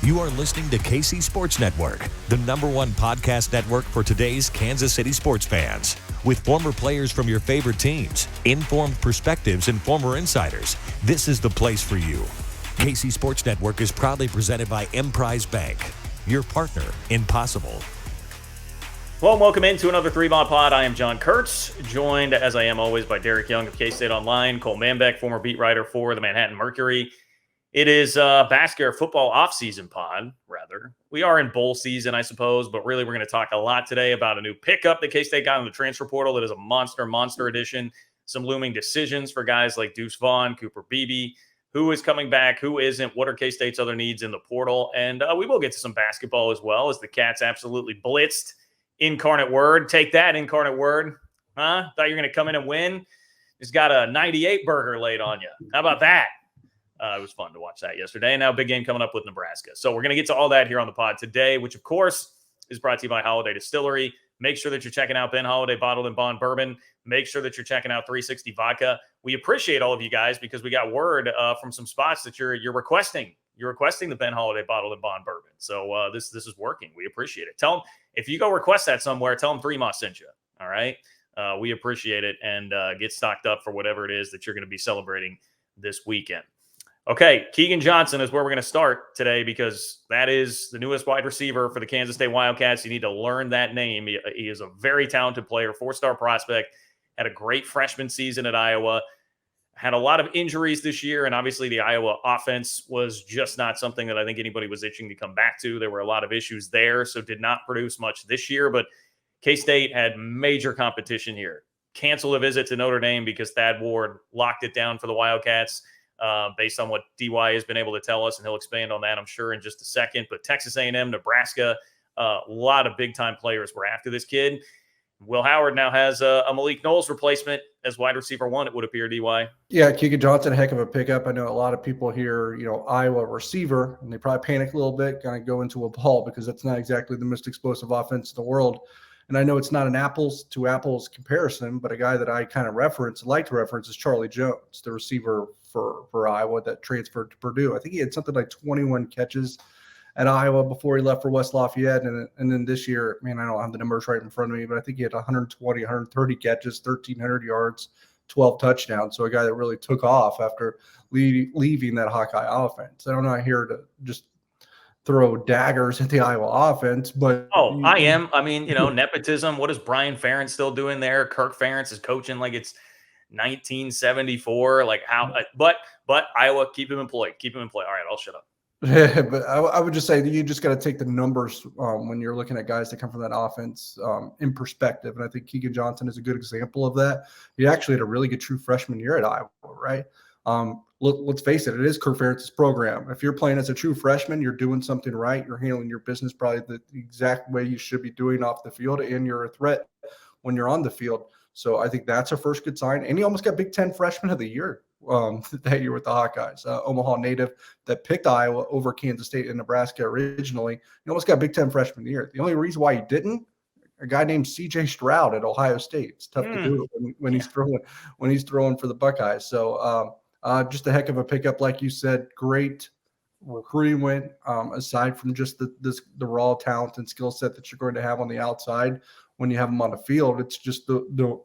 You are listening to KC Sports Network, the #1 podcast network for today's Kansas City sports fans. With former players from your favorite teams, informed perspectives, and former insiders, this is the place for you. KC Sports Network is proudly presented by Emprise Bank, your partner in possible. Well, welcome into another Three-Ball Pod. I am John Kurtz, joined as I am always by Derek Young of K-State Online, Cole Manbeck, former beat writer for the Manhattan Mercury. It is basketball football off-season pod, rather. We are in bowl season, I suppose, but really we're going to talk a lot today about a new pickup that K-State got in the transfer portal that is a monster edition. Some looming decisions for guys like Deuce Vaughn, Cooper Beebe. Who is coming back? Who isn't? What are K-State's other needs in the portal? And we will get to some basketball as well as the Cats absolutely blitzed Incarnate Word. Take that, Incarnate Word. Huh? Thought you were going to come in and win? Just got a 98 burger laid on you. How about that? It was fun to watch that yesterday. And now big game coming up with Nebraska. So we're going to get to all that here on the pod today, which, of course, is brought to you by Holiday Distillery. Make sure that you're checking out Ben Holiday Bottled and Bond Bourbon. Make sure that you're checking out 360 Vodka. We appreciate all of you guys because we got word from some spots that you're requesting. You're requesting the Ben Holiday Bottled and Bond Bourbon. So this is working. We appreciate it. Tell them, if you go request that somewhere, tell them Three Moss sent you. All right? We appreciate it, and get stocked up for whatever it is that you're going to be celebrating this weekend. Okay, Keagan Johnson is where we're going to start today because that is the newest wide receiver for the Kansas State Wildcats. You need to learn that name. He is a very talented player, 4-star prospect, had a great freshman season at Iowa, had a lot of injuries this year, and obviously the Iowa offense was just not something that I think anybody was itching to come back to. There were a lot of issues there, so did not produce much this year, but K-State had major competition here. Canceled a visit to Notre Dame because Thad Ward locked it down for the Wildcats. Based on what DY has been able to tell us, and he'll expand on that, I'm sure, in just a second. But Texas A&M, Nebraska, a lot of big-time players were after this kid. Will Howard now has a Malik Knowles replacement as wide receiver 1, it would appear, DY. Yeah, Keagan Johnson, a heck of a pickup. I know a lot of people hear, Iowa receiver, and they probably panic a little bit, kind of go into a ball because that's not exactly the most explosive offense in the world. And I know it's not an apples to apples comparison, but a guy that I kind of like to reference is Charlie Jones, the receiver for Iowa that transferred to Purdue. I think he had something like 21 catches at Iowa before he left for West Lafayette. And then this year, I don't have the numbers right in front of me, but I think he had 120, 130 catches, 1,300 yards, 12 touchdowns. So a guy that really took off after leaving that Hawkeye offense. I'm not here to just throw daggers at the Iowa offense, but I am. Nepotism. What is Brian Ferentz still doing there? Kirk Ferentz is coaching like it's 1974. Like how? But Iowa, keep him employed. All right, I'll shut up. Yeah, but I would just say that you just got to take the numbers when you're looking at guys that come from that offense in perspective. And I think Keagan Johnson is a good example of that. He actually had a really good true freshman year at Iowa, right? Let's face it is Kirk Ferentz's program. If you're playing as a true freshman, you're doing something right. You're handling your business probably the exact way you should be doing off the field, and you're a threat when you're on the field. So I think that's a first good sign. And he almost got Big Ten Freshman of the Year that year with the Hawkeyes. Omaha native that picked Iowa over Kansas State and Nebraska originally. He almost got Big Ten Freshman of the Year. The only reason why he didn't, a guy named C.J. Stroud at Ohio State. It's tough to do it when he's throwing for the Buckeyes. So just a heck of a pickup, like you said. Great recruiting win. Aside from just the raw talent and skill set that you're going to have on the outside when you have them on the field, it's just the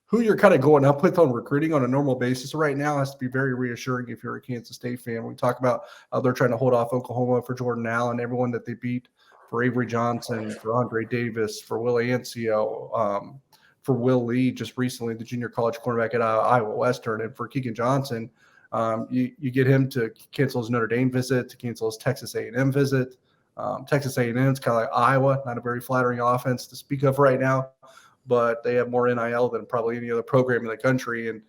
who you're kind of going up with on recruiting on a normal basis right now has to be very reassuring if you're a Kansas State fan. We talk about how they're trying to hold off Oklahoma for Jordan Allen, everyone that they beat, for Avery Johnson, for Andre Davis, for Will Ancio, for Will Lee just recently, the junior college cornerback at Iowa Western, and for Keagan Johnson. You get him to cancel his Notre Dame visit, to cancel his Texas A&M visit. Texas A&M is kind of like Iowa, not a very flattering offense to speak of right now, but they have more NIL than probably any other program in the country, and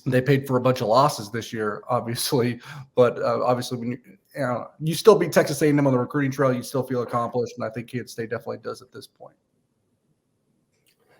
they paid for a bunch of losses this year, obviously. But obviously, when you still beat Texas A&M on the recruiting trail, you still feel accomplished, and I think Kansas State definitely does at this point.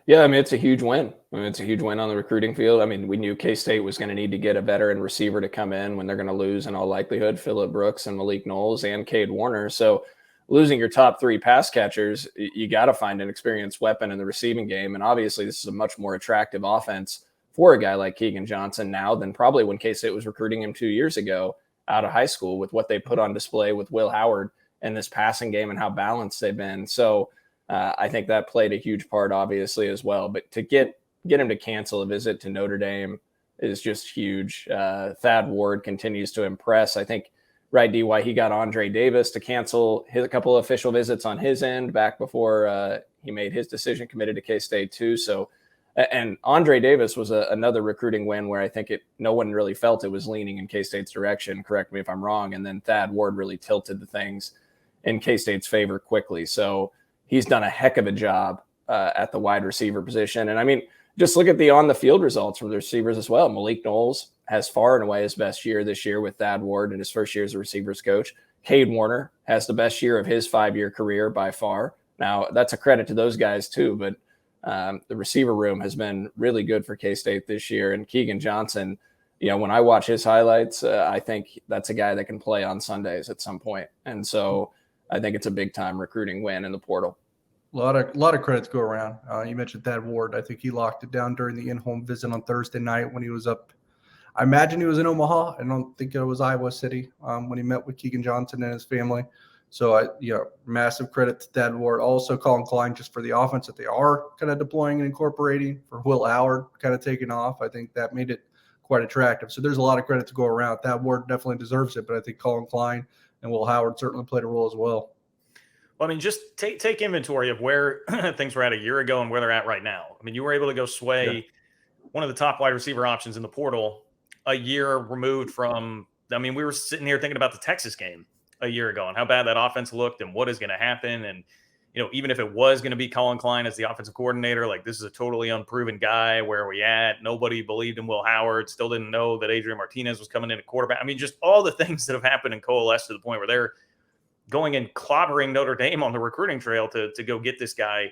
Yeah, it's a huge win. It's a huge win on the recruiting field. We knew K-State was going to need to get a veteran receiver to come in when they're going to lose, in all likelihood, Phillip Brooks and Malik Knowles and Cade Warner. So losing your top 3 pass catchers, you got to find an experienced weapon in the receiving game. And obviously, this is a much more attractive offense for a guy like Keagan Johnson now than probably when K-State was recruiting him 2 years ago. out of high school with what they put on display with Will Howard in this passing game and how balanced they've been. So I think that played a huge part, obviously, as well. But to get him to cancel a visit to Notre Dame is just huge. Thad Ward continues to impress. I think right, D, he got Andre Davis to cancel a couple of official visits on his end back before he made his decision, committed to K-State too. So, and Andre Davis was another recruiting win where I think no one really felt it was leaning in K-State's direction. Correct me if I'm wrong. And then Thad Ward really tilted the things in K-State's favor quickly. So he's done a heck of a job at the wide receiver position. And I mean, just look at the on the field results from the receivers as well. Malik Knowles has far and away his best year this year with Thad Ward in his first year as a receivers coach. Cade Warner has the best year of his 5-year career by far. Now, that's a credit to those guys too, but the receiver room has been really good for K-State this year. And Keagan Johnson, when I watch his highlights, I think that's a guy that can play on Sundays at some point. And so I think it's a big-time recruiting win in the portal. A lot of credit to go around. You mentioned Thad Ward. I think he locked it down during the in-home visit on Thursday night when he was up. I imagine he was in Omaha. I don't think it was Iowa City when he met with Keagan Johnson and his family. So, massive credit to Thad Ward. Also, Colin Klein just for the offense that they are kind of deploying and incorporating. For Will Howard kind of taking off, I think that made it quite attractive. So there's a lot of credit to go around. Thad Ward definitely deserves it, but I think Colin Klein and Will Howard certainly played a role as well. Well, I mean, just take inventory of where things were at a year ago and where they're at right now. I mean, you were able to go sway one of the top wide receiver options in the portal a year removed from – I mean, we were sitting here thinking about the Texas game a year ago and how bad that offense looked and what is going to happen. And, even if it was going to be Colin Klein as the offensive coordinator, like this is a totally unproven guy. Where are we at? Nobody believed in Will Howard. Still didn't know that Adrian Martinez was coming in at quarterback. I mean, just all the things that have happened and coalesced to the point where they're going and clobbering Notre Dame on the recruiting trail to go get this guy.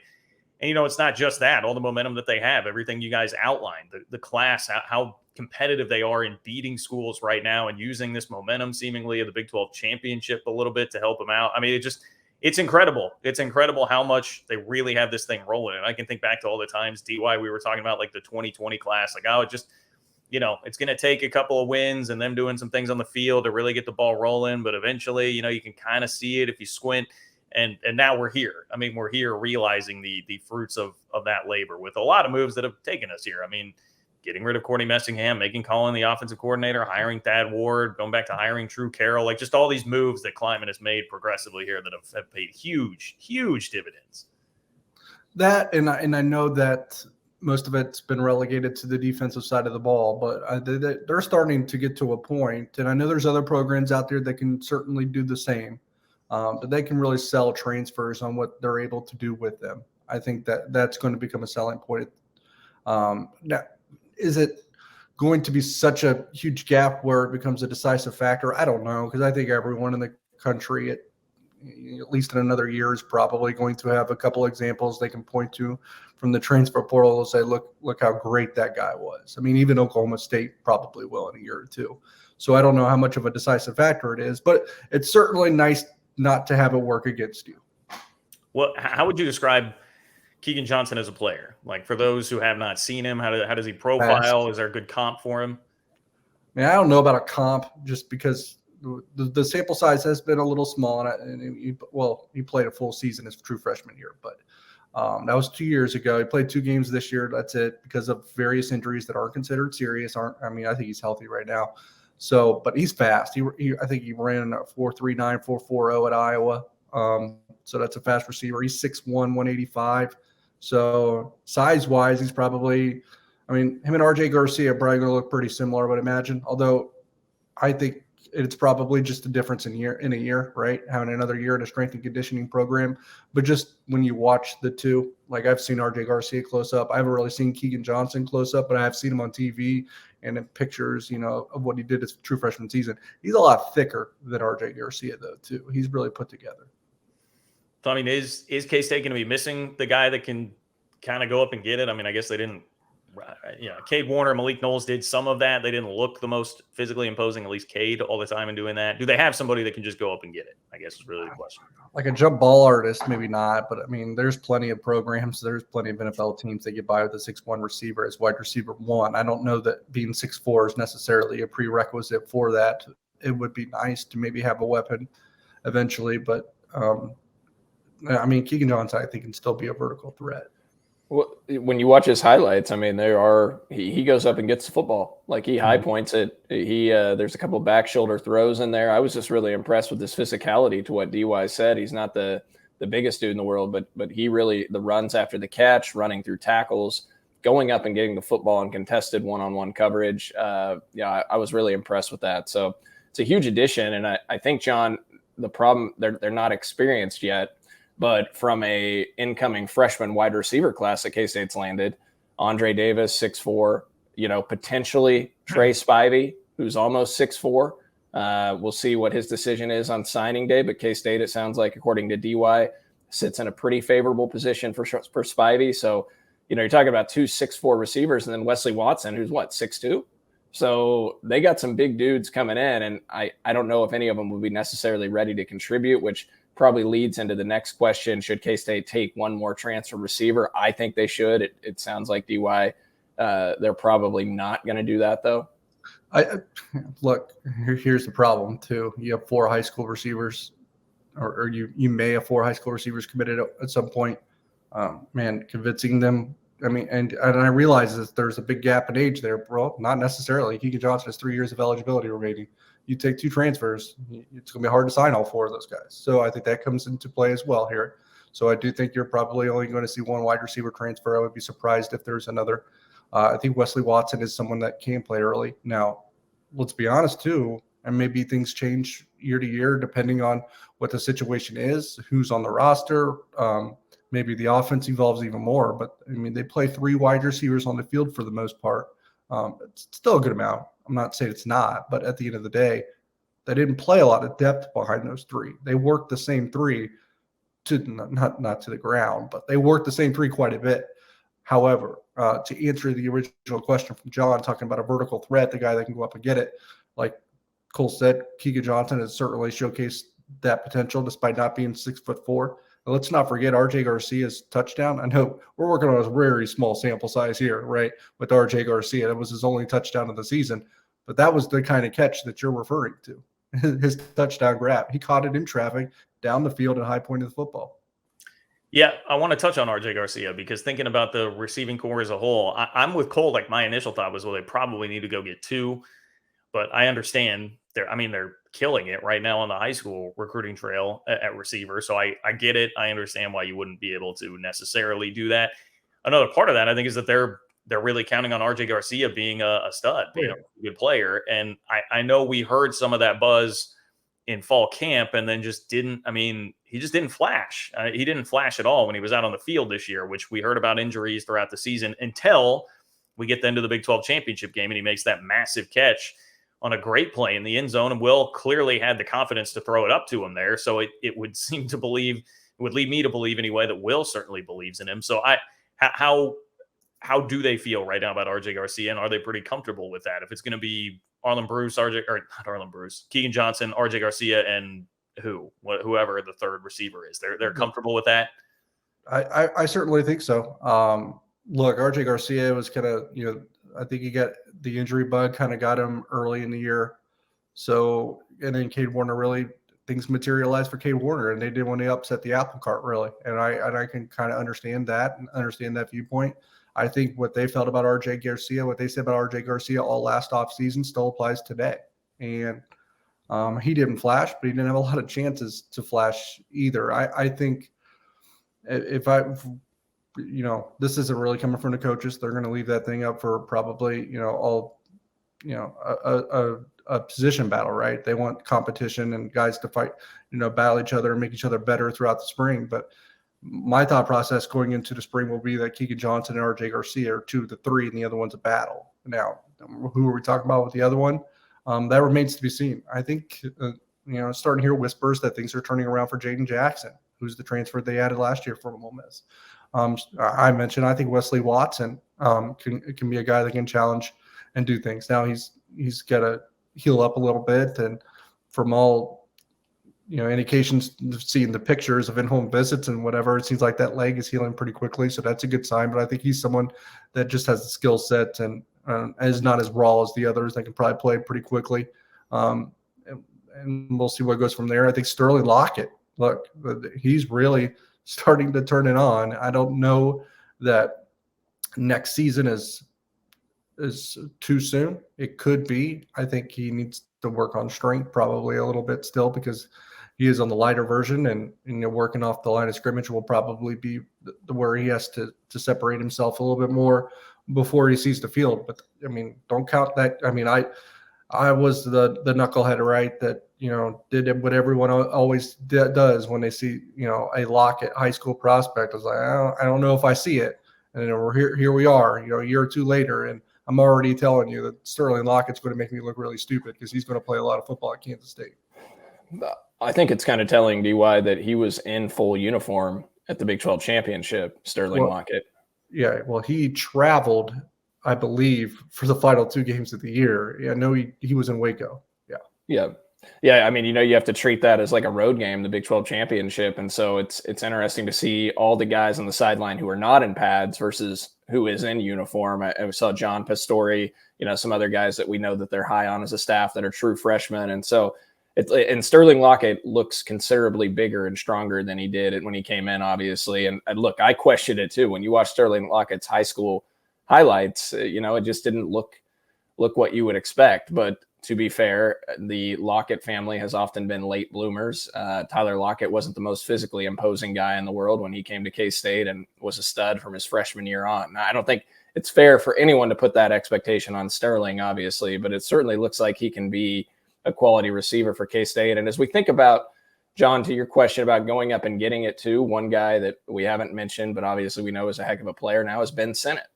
And, it's not just that, all the momentum that they have, everything you guys outlined, the class, how competitive they are in beating schools right now and using this momentum seemingly of the Big 12 championship a little bit to help them out. I mean, it's incredible. It's incredible how much they really have this thing rolling. And I can think back to all the times, DY, we were talking about like the 2020 class, like, oh, it just, it's going to take a couple of wins and them doing some things on the field to really get the ball rolling. But eventually, you can kind of see it if you squint. And now we're here. I mean, we're here realizing the fruits of that labor with a lot of moves that have taken us here. I mean, getting rid of Courtney Messingham, making Colin the offensive coordinator, hiring Thad Ward, going back to hiring Drew Carroll, like just all these moves that Kleiman has made progressively here that have paid huge, huge dividends. That, and I know that most of it's been relegated to the defensive side of the ball, but they're starting to get to a point, and I know there's other programs out there that can certainly do the same, but they can really sell transfers on what they're able to do with them. I think that's going to become a selling point. Now, is it going to be such a huge gap where it becomes a decisive factor? I don't know, because I think everyone in the country, at least in another year, is probably going to have a couple examples they can point to from the transfer portal and say, look how great that guy was. I mean, even Oklahoma State probably will in a year or two. So I don't know how much of a decisive factor it is, but it's certainly nice not to have it work against you. Well, how would you describe Keagan Johnson as a player? Like, for those who have not seen him, how does he profile? Is there a good comp for him? I mean, I don't know about a comp just because the sample size has been a little small, and he played a full season his true freshman year, but that was 2 years ago. He played 2 games this year. That's it, because of various injuries that aren't considered serious. I think he's healthy right now. So, but he's fast. I think he ran a 4.39, 4.40 at Iowa. So that's a fast receiver. He's 6'1", 185. So size-wise, he's probably – him and RJ Garcia are probably going to look pretty similar, I would imagine. Although I think it's probably just a difference in a year, right? Having another year in a strength and conditioning program. But just when you watch the two, like I've seen RJ Garcia close up. I haven't really seen Keagan Johnson close up, but I have seen him on TV and in pictures, of what he did his true freshman season. He's a lot thicker than RJ Garcia, though, too. He's really put together. So, is K-State going to be missing the guy that can kind of go up and get it? I guess they didn't. Cade Warner, Malik Knowles did some of that. They didn't look the most physically imposing, at least Cade, all the time in doing that. Do they have somebody that can just go up and get it? I guess is really the question. Like a jump ball artist, maybe not. But, there's plenty of programs. There's plenty of NFL teams that get by with a 6'1" receiver as wide receiver 1. I don't know that being 6'4" is necessarily a prerequisite for that. it would be nice to maybe have a weapon eventually. But I mean, Keagan Johnson, I think, can still be a vertical threat. Well, when you watch his highlights, I mean, he goes up and gets the football. Like, he high points it. There's a couple back shoulder throws in there. I was just really impressed with his physicality, to what DY said. He's not the biggest dude in the world, but he really, the runs after the catch, running through tackles, going up and getting the football in contested one-on-one coverage. I was really impressed with that. So it's a huge addition. And I think, John, the problem, they're not experienced yet. But from a incoming freshman wide receiver class that K-State's landed, Andre Davis, 6'4", potentially Trey Spivey, who's almost 6'4". We'll see what his decision is on signing day, but K-State, it sounds like, according to DY, sits in a pretty favorable position for Spivey. So, you're talking about 2 6'4" receivers, and then Wesley Watson, who's 6'2". So they got some big dudes coming in, and I don't know if any of them will be necessarily ready to contribute, which probably leads into the next question. Should K-State take one more transfer receiver? I think they should. It sounds like DY, they're probably not going to do that, though. Look, here's the problem too. You have 4 high school receivers, or you may have 4 high school receivers committed at some point. Convincing them. I mean, and I realize that there's a big gap in age there, bro. Not necessarily. Keagan Johnson has 3 years of eligibility remaining. You take 2 transfers, it's going to be hard to sign all 4 of those guys. So I think that comes into play as well here. So I do think you're probably only going to see 1 wide receiver transfer. I would be surprised if there's another. I think Wesley Watson is someone that can play early. Now, let's be honest too, and maybe things change year to year depending on what the situation is, who's on the roster. Maybe the offense evolves even more. But, I mean, they play 3 wide receivers on the field for the most part. It's still a good amount. I'm not saying it's not, but at the end of the day, they didn't play a lot of depth behind those 3. They worked the same 3 to not to the ground, but they worked the same 3 quite a bit. However, to answer the original question from John, talking about a vertical threat, the guy that can go up and get it, like Cole said, Keagan Johnson has certainly showcased that potential despite not being 6'4". And let's not forget RJ Garcia's touchdown. I know we're working on a very small sample size here, right, with RJ Garcia. That was his only touchdown of the season. But that was the kind of catch that you're referring to, his touchdown grab. He caught it in traffic down the field and high point of the football. Yeah, I want to touch on RJ Garcia because thinking about the receiving core as a whole, I'm with Cole. Like, my initial thought was, well, they probably need to go get 2. But I understand they're killing it right now on the high school recruiting trail at receiver. So I get it. I understand why you wouldn't be able to necessarily do that. Another part of that, I think, is that they're really counting on RJ Garcia being a stud, being a good player. And I know we heard some of that buzz in fall camp and then just didn't. I mean, he just didn't flash. He didn't flash at all when he was out on the field this year, which we heard about injuries throughout the season until we get into the Big 12 championship game and he makes that massive catch on a great play in the end zone. And Will clearly had the confidence to throw it up to him there. So it would seem to believe, it would lead me to believe anyway, that Will certainly believes in him. So how do they feel right now about RJ Garcia? And are they pretty comfortable with that? If it's going to be Keagan Johnson, RJ Garcia, and whoever the third receiver is, they're comfortable with that. I certainly think so. Look, RJ Garcia was kind of, I think he got the injury bug, kind of got him early in the year. So, and then Cade Warner, really things materialized for Cade Warner, and they didn't want to upset the apple cart, really. And I can kind of understand that and understand that viewpoint. I think what they felt about RJ Garcia, what they said about RJ Garcia all last offseason still applies today. And he didn't flash, but he didn't have a lot of chances to flash either. I think this isn't really coming from the coaches. They're going to leave that thing up for probably, a position battle, right? They want competition and guys to fight, battle each other and make each other better throughout the spring. But my thought process going into the spring will be that Keagan Johnson and RJ Garcia are 2 of the 3, and the other one's a battle. Now, who are we talking about with the other one? That remains to be seen. I think, starting to hear whispers that things are turning around for Jaden Jackson, who's the transfer they added last year from Ole Miss. I mentioned, I think Wesley Watson can be a guy that can challenge and do things. Now he's got to heal up a little bit, and from all indications, seeing the pictures of in-home visits and whatever, it seems like that leg is healing pretty quickly. So that's a good sign. But I think he's someone that just has the skill set and is not as raw as the others. That can probably play pretty quickly. and we'll see what goes from there. I think Sterling Lockett, look, he's really starting to turn it on. I don't know that next season is too soon. It could be. I think he needs to work on strength probably a little bit still, because he is on the lighter version, and working off the line of scrimmage will probably be where he has to separate himself a little bit more before he sees the field. But I mean, don't count that. I mean, I was the knucklehead, right? That, did what everyone always does when they see, a Lockett high school prospect. I was like, I don't know if I see it. And then here we are, a year or two later, and I'm already telling you that Sterling Lockett's going to make me look really stupid, because he's going to play a lot of football at Kansas State. I think it's kind of telling, DY, that he was in full uniform at the Big 12 championship, Sterling Lockett. Yeah, well, he traveled, I believe, for the final 2 games of the year. Yeah, no, he was in Waco. Yeah. I mean, you have to treat that as like a road game, the Big 12 championship. And so it's interesting to see all the guys on the sideline who are not in pads versus who is in uniform. I saw John Pastore, some other guys that we know that they're high on as a staff that are true freshmen. And so and Sterling Lockett looks considerably bigger and stronger than he did when he came in, obviously. And look, I questioned it too. When you watch Sterling Lockett's high school highlights, it just didn't look what you would expect. But to be fair, the Lockett family has often been late bloomers. Tyler Lockett wasn't the most physically imposing guy in the world when he came to K-State, and was a stud from his freshman year on. Now, I don't think it's fair for anyone to put that expectation on Sterling, obviously, but it certainly looks like he can be a quality receiver for K-State. And as we think about, John, to your question about going up and getting it too, one guy that we haven't mentioned, but obviously we know is a heck of a player now, is Ben Sinnott.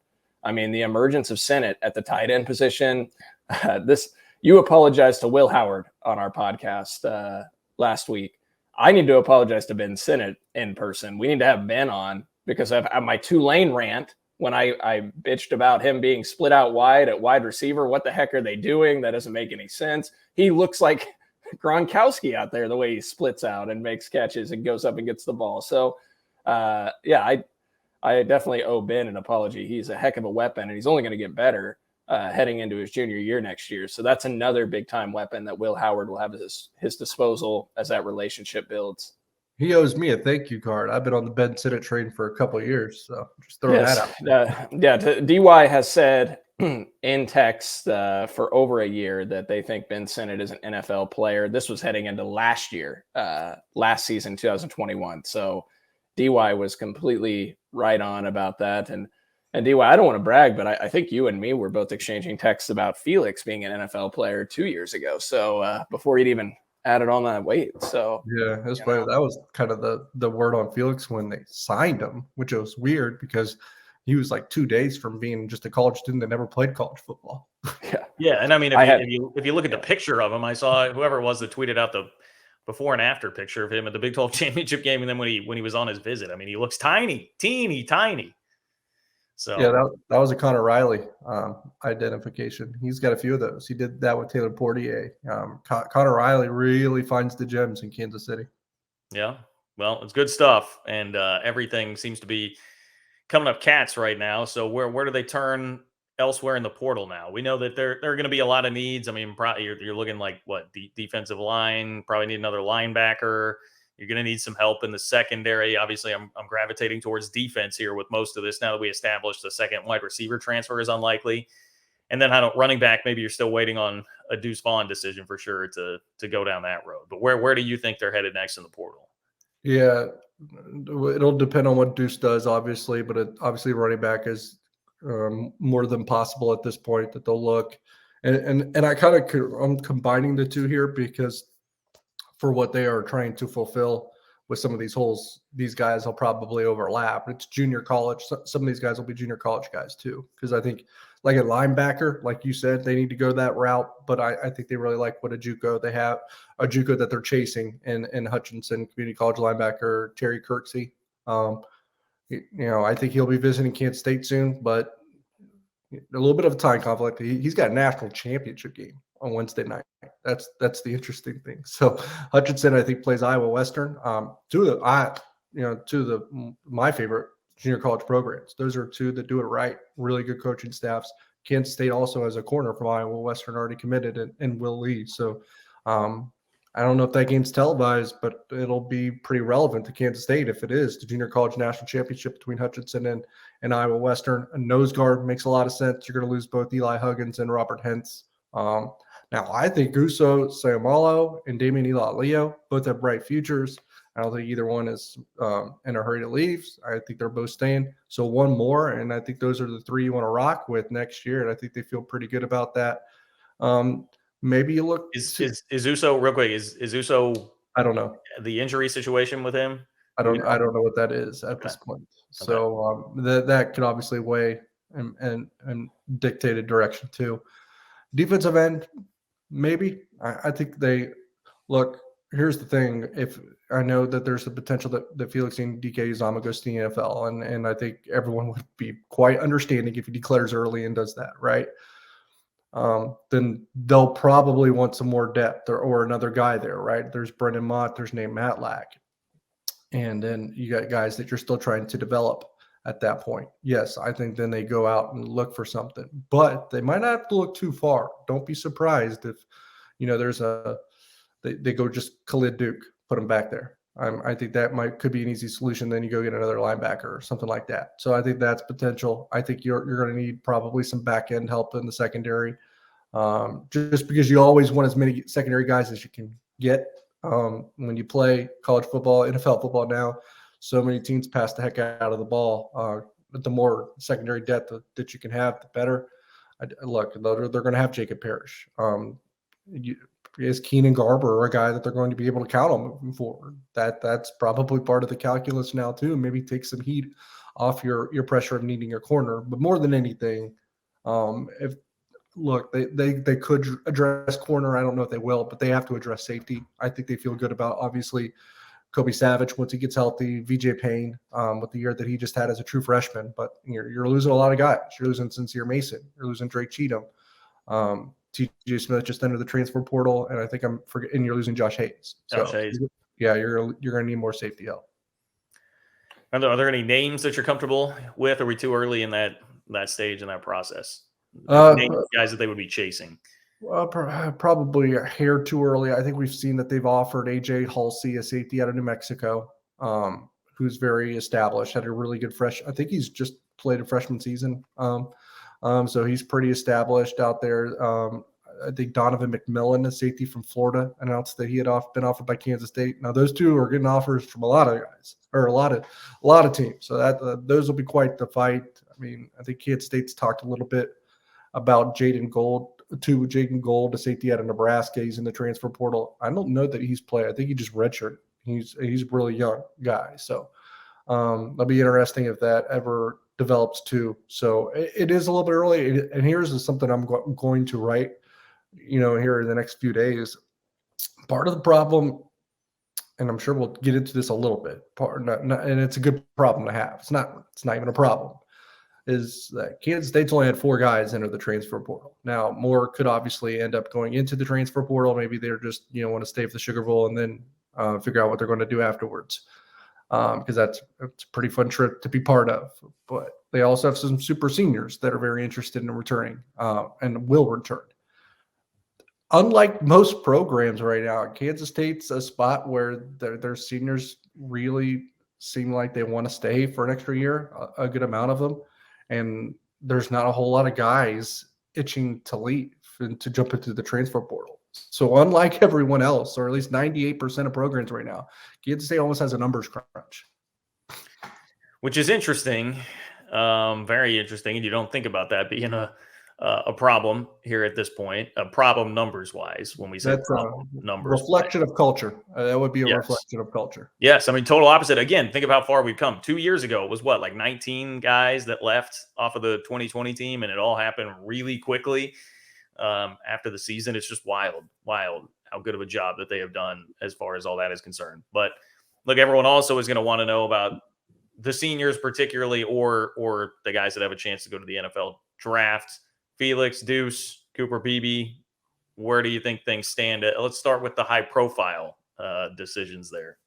I mean, the emergence of Sinnott at the tight end position, you apologized to Will Howard on our podcast last week. I need to apologize to Ben Sinnott in person. We need to have Ben on, because I've my Tulane rant when I bitched about him being split out wide at wide receiver. What the heck are they doing? That doesn't make any sense. He looks like Gronkowski out there, the way he splits out and makes catches and goes up and gets the ball. So, I definitely owe Ben an apology. He's a heck of a weapon, and he's only going to get better heading into his junior year next year. So that's another big-time weapon that Will Howard will have at his disposal as that relationship builds. He owes me a thank you card. I've been on the Ben Sinnott train for a couple of years, so just throwing that out. DY has said in text for over a year that they think Ben Sinnott is an NFL player. This was heading into last season, 2021. So DY was completely right on about that. And DY, I don't want to brag, but I think you and me were both exchanging texts about Felix being an NFL player 2 years ago. So before he'd even added on that weight. So yeah, that's funny. That was kind of the word on Felix when they signed him, which was weird because he was like 2 days from being just a college student that never played college football. Yeah. And I mean, if you look at the picture of him, I saw whoever it was that tweeted out the before and after picture of him at the Big 12 championship game. And then when he was on his visit, I mean, he looks tiny. So yeah, that was a Connor Riley identification. He's got a few of those. He did that with Taylor Portier. Connor Riley really finds the gems in Kansas City. Yeah, well, it's good stuff, and everything seems to be coming up Cats right now. So where do they turn elsewhere in the portal now? We know that there are going to be a lot of needs. I mean, you're looking like what, the defensive line, probably need another linebacker. You're going to need some help in the secondary. Obviously, I'm gravitating towards defense here with most of this now that we established the second wide receiver transfer is unlikely. And then running back, maybe you're still waiting on a Deuce Vaughn decision for sure to go down that road. But where do you think they're headed next in the portal? Yeah, it'll depend on what Deuce does, obviously. But obviously running back is more than possible at this point that they'll look. And I'm combining the two here because for what they are trying to fulfill with some of these holes, these guys will probably overlap. It's junior college. Some of these guys will be junior college guys too. Because I think like a linebacker, like you said, they need to go that route. But I think they really like what a JUCO they have, a JUCO that they're chasing in Hutchinson, community college linebacker, Terry Kurtz. I think he'll be visiting Kansas State soon, but a little bit of a time conflict. He's got a national championship game on Wednesday night. That's the interesting thing. So Hutchinson, I think, plays Iowa Western. Two of my favorite junior college programs. Those are two that do it right. Really good coaching staffs. Kansas State also has a corner from Iowa Western already committed and will leave. So I don't know if that game's televised, but it'll be pretty relevant to Kansas State if it is. The Junior College National Championship between Hutchinson and Iowa Western. A nose guard makes a lot of sense. You're going to lose both Eli Huggins and Robert Hentz. Now, I think Uso Sayamalo and Damian Ilalio both have bright futures. I don't think either one is in a hurry to leave. I think they're both staying. So one more, and I think those are the three you want to rock with next year, and I think they feel pretty good about that. Maybe you look. Is Uso real quick? Is Uso? I don't know the injury situation with him. I don't know what that is at this point. So that could obviously weigh and dictate a direction too. Defensive end, maybe. I think they look. Here's the thing: if I know that there's the potential that Felix and DK Uzama goes to the NFL, and I think everyone would be quite understanding if he declares early and does that, right? Then they'll probably want some more depth or another guy there, right? There's Brendan Mott, there's Nate Matlack. And then you got guys that you're still trying to develop at that point. Yes, I think then they go out and look for something, but they might not have to look too far. Don't be surprised if, there's they go just Khalid Duke, put him back there. I think that could be an easy solution. Then you go get another linebacker or something like that. So I think that's potential. I think you're going to need probably some back end help in the secondary, just because you always want as many secondary guys as you can get. When you play college football, NFL football now, so many teams pass the heck out of the ball. The more secondary depth that you can have, the better. Look, they're going to have Jacob Parrish. Is Keenan Garber a guy that they're going to be able to count on moving forward? That's probably part of the calculus now too. Maybe take some heat off your pressure of needing your corner. But more than anything, they could address corner. I don't know if they will, but they have to address safety. I think they feel good about obviously Kobe Savage once he gets healthy, VJ Payne with the year that he just had as a true freshman. But you're losing a lot of guys. You're losing Sincere Mason. You're losing Drake Cheatham. TJ Smith just entered the transfer portal, and I think and you're losing Josh Hayes. Hayes. Yeah, you're going to need more safety help. Are there any names that you're comfortable with? Are we too early in that stage in that process? Guys that they would be chasing. Probably a hair too early. I think we've seen that they've offered AJ Halsey, a safety out of New Mexico, who's very established, had a really good I think he's just played a freshman season. So he's pretty established out there. I think Donovan McMillan, a safety from Florida, announced that he had been offered by Kansas State. Now those two are getting offers from a lot of guys or a lot of teams. So that those will be quite the fight. I mean, I think Kansas State's talked a little bit about Jaden Gold, a safety out of Nebraska. He's in the transfer portal. I don't know that he's played. I think he just redshirted. He's a really young guy. So it'll be interesting if that ever develops too. So it is a little bit early. And here's something I'm going to write, here in the next few days. Part of the problem, and I'm sure we'll get into this a little bit, and it's a good problem to have. It's not even a problem, is that Kansas State's only had 4 guys enter the transfer portal. Now, more could obviously end up going into the transfer portal. Maybe they're just, want to stay for the Sugar Bowl and then figure out what they're going to do afterwards. Because it's a pretty fun trip to be part of. But they also have some super seniors that are very interested in returning and will return. Unlike most programs right now, Kansas State's a spot where their seniors really seem like they want to stay for an extra year, a good amount of them. And there's not a whole lot of guys itching to leave and to jump into the transfer portal. So unlike everyone else, or at least 98% of programs right now, Kansas State almost has a numbers crunch. Which is interesting, very interesting. And you don't think about that being a problem here at this point, a problem numbers-wise when we say problem numbers. Reflection of culture. That would be a reflection of culture. Yes, I mean, total opposite. Again, think of how far we've come. 2 years ago, it was like 19 guys that left off of the 2020 team, and it all happened really quickly. After the season, it's just wild how good of a job that they have done as far as all that is concerned. But look, everyone also is going to want to know about the seniors particularly, or the guys that have a chance to go to the NFL draft. Felix, Deuce, Cooper Beebe, where do you think things stand? Let's start with the high profile decisions there.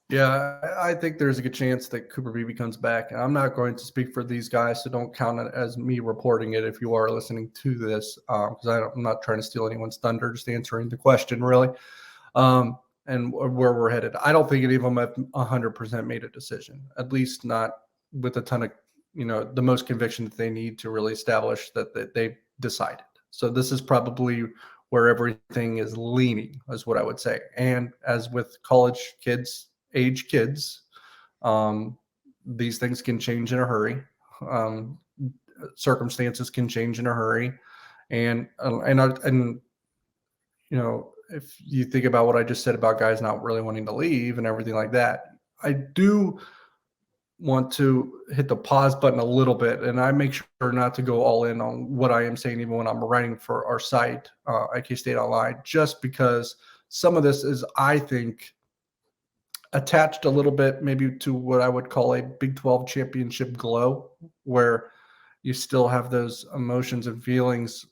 Yeah, I think there's a good chance that Cooper Beebe comes back. And I'm not going to speak for these guys, so don't count it as me reporting it if you are listening to this, because I'm not trying to steal anyone's thunder, just answering the question, really. and where we're headed. I don't think any of them have 100% made a decision, at least not with a ton of, the most conviction that they need to really establish that they've decided. So this is probably where everything is leaning, is what I would say. And as with college kids, these things can change in a hurry. Circumstances can change in a hurry. And if you think about what I just said about guys not really wanting to leave and everything like that, I do want to hit the pause button a little bit, and I make sure not to go all in on what I am saying, even when I'm writing for our site, at K-State Online, just because some of this is, I think, attached a little bit maybe to what I would call a Big 12 championship glow, where you still have those emotions and feelings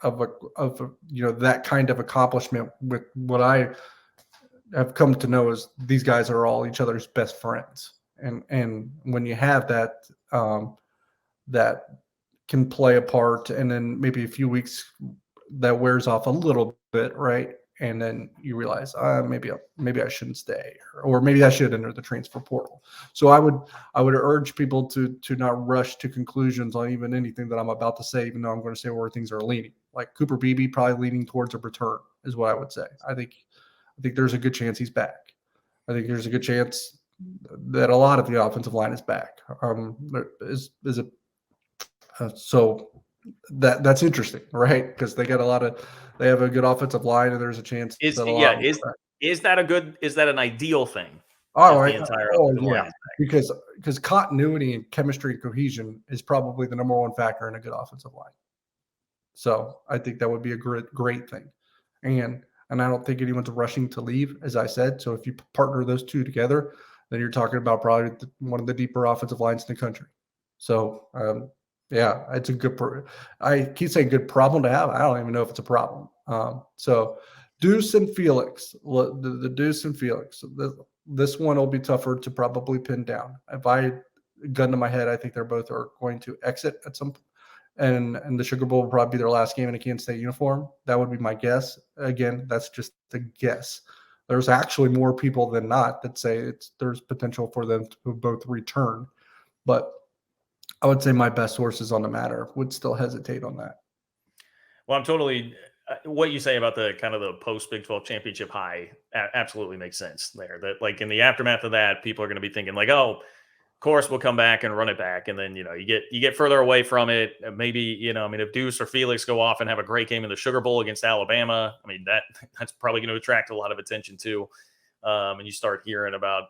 of that kind of accomplishment with what I have come to know is these guys are all each other's best friends. And when you have that, that can play a part, and then maybe a few weeks that wears off a little bit, right? And then you realize maybe I shouldn't stay, or maybe I should enter the transfer portal. So I would urge people to not rush to conclusions on even anything that I'm about to say, even though I'm going to say where things are leaning. Like Cooper Beebe probably leaning towards a return is what I would say. I think there's a good chance he's back. I think there's a good chance that a lot of the offensive line is back. So that's interesting, right? Because they have a good offensive line, and there's a chance. Is that an ideal thing? Oh, Yeah. Because continuity and chemistry and cohesion is probably the number one factor in a good offensive line. So I think that would be a great thing. And I don't think anyone's rushing to leave, as I said. So if you partner those two together, then you're talking about probably one of the deeper offensive lines in the country. So, yeah, it's a good I keep saying good problem to have. I don't even know if it's a problem. So Deuce and Felix, the Deuce and Felix, this one will be tougher to probably pin down. If I gun to my head, I think they're both are going to exit at some point. And the Sugar Bowl will probably be their last game in a Kansas State uniform. That would be my guess. Again, that's just a guess. There's actually more people than not that say there's potential for them to both return. But I would say my best sources on the matter would still hesitate on that. Well, I'm totally what you say about the kind of the post Big 12 championship high absolutely makes sense there. That like in the aftermath of that, people are going to be thinking like, oh, of course we'll come back and run it back. And then, you get further away from it. Maybe, if Deuce or Felix go off and have a great game in the Sugar Bowl against Alabama, that's probably going to attract a lot of attention too. And you start hearing about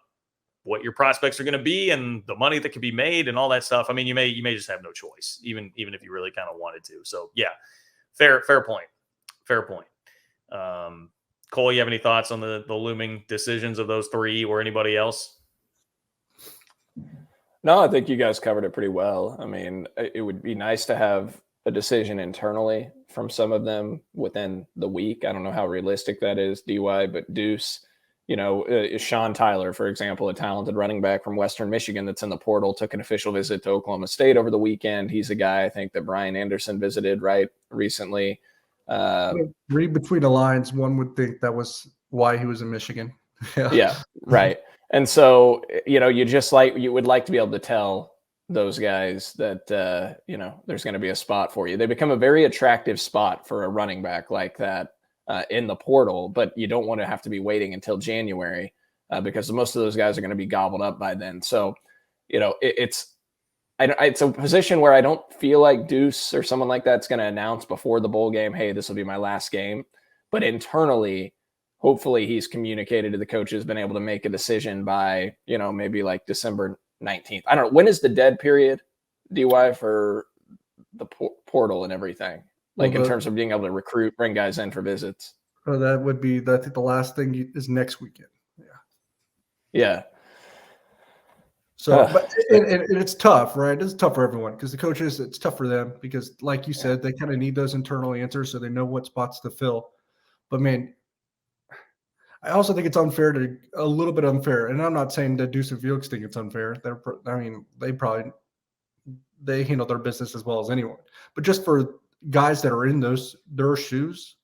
what your prospects are going to be and the money that can be made and all that stuff. You may just have no choice, even if you really kind of wanted to. So yeah, fair point. Cole, you have any thoughts on the looming decisions of those three or anybody else? No, I think you guys covered it pretty well. It would be nice to have a decision internally from some of them within the week. I don't know how realistic that is, DY, but Deuce, Sean Tyler, for example, a talented running back from Western Michigan that's in the portal, took an official visit to Oklahoma State over the weekend. He's a guy I think that Brian Anderson visited recently. Read between the lines, one would think that was why he was in Michigan. Yeah, right. And so, you would like to be able to tell those guys that, there's going to be a spot for you. They become a very attractive spot for a running back like that in the portal, but you don't want to have to be waiting until January because most of those guys are going to be gobbled up by then. So, it's a position where I don't feel like Deuce or someone like that's going to announce before the bowl game, hey, this will be my last game. But internally, hopefully he's communicated to the coaches, been able to make a decision by, maybe like December 19th. I don't know. When is the dead period, DY, for the portal and everything? Like in terms of being able to bring guys in for visits? That would be, I think the last thing is next weekend. Yeah. So, but it's tough, right? It's tough for everyone because the coaches, it's tough for them because like you said, they kind of need those internal answers so they know what spots to fill. But man, I also think it's a little bit unfair. And I'm not saying that Deuce and Felix think it's unfair. They handle their business as well as anyone. But just for guys that are in their shoes,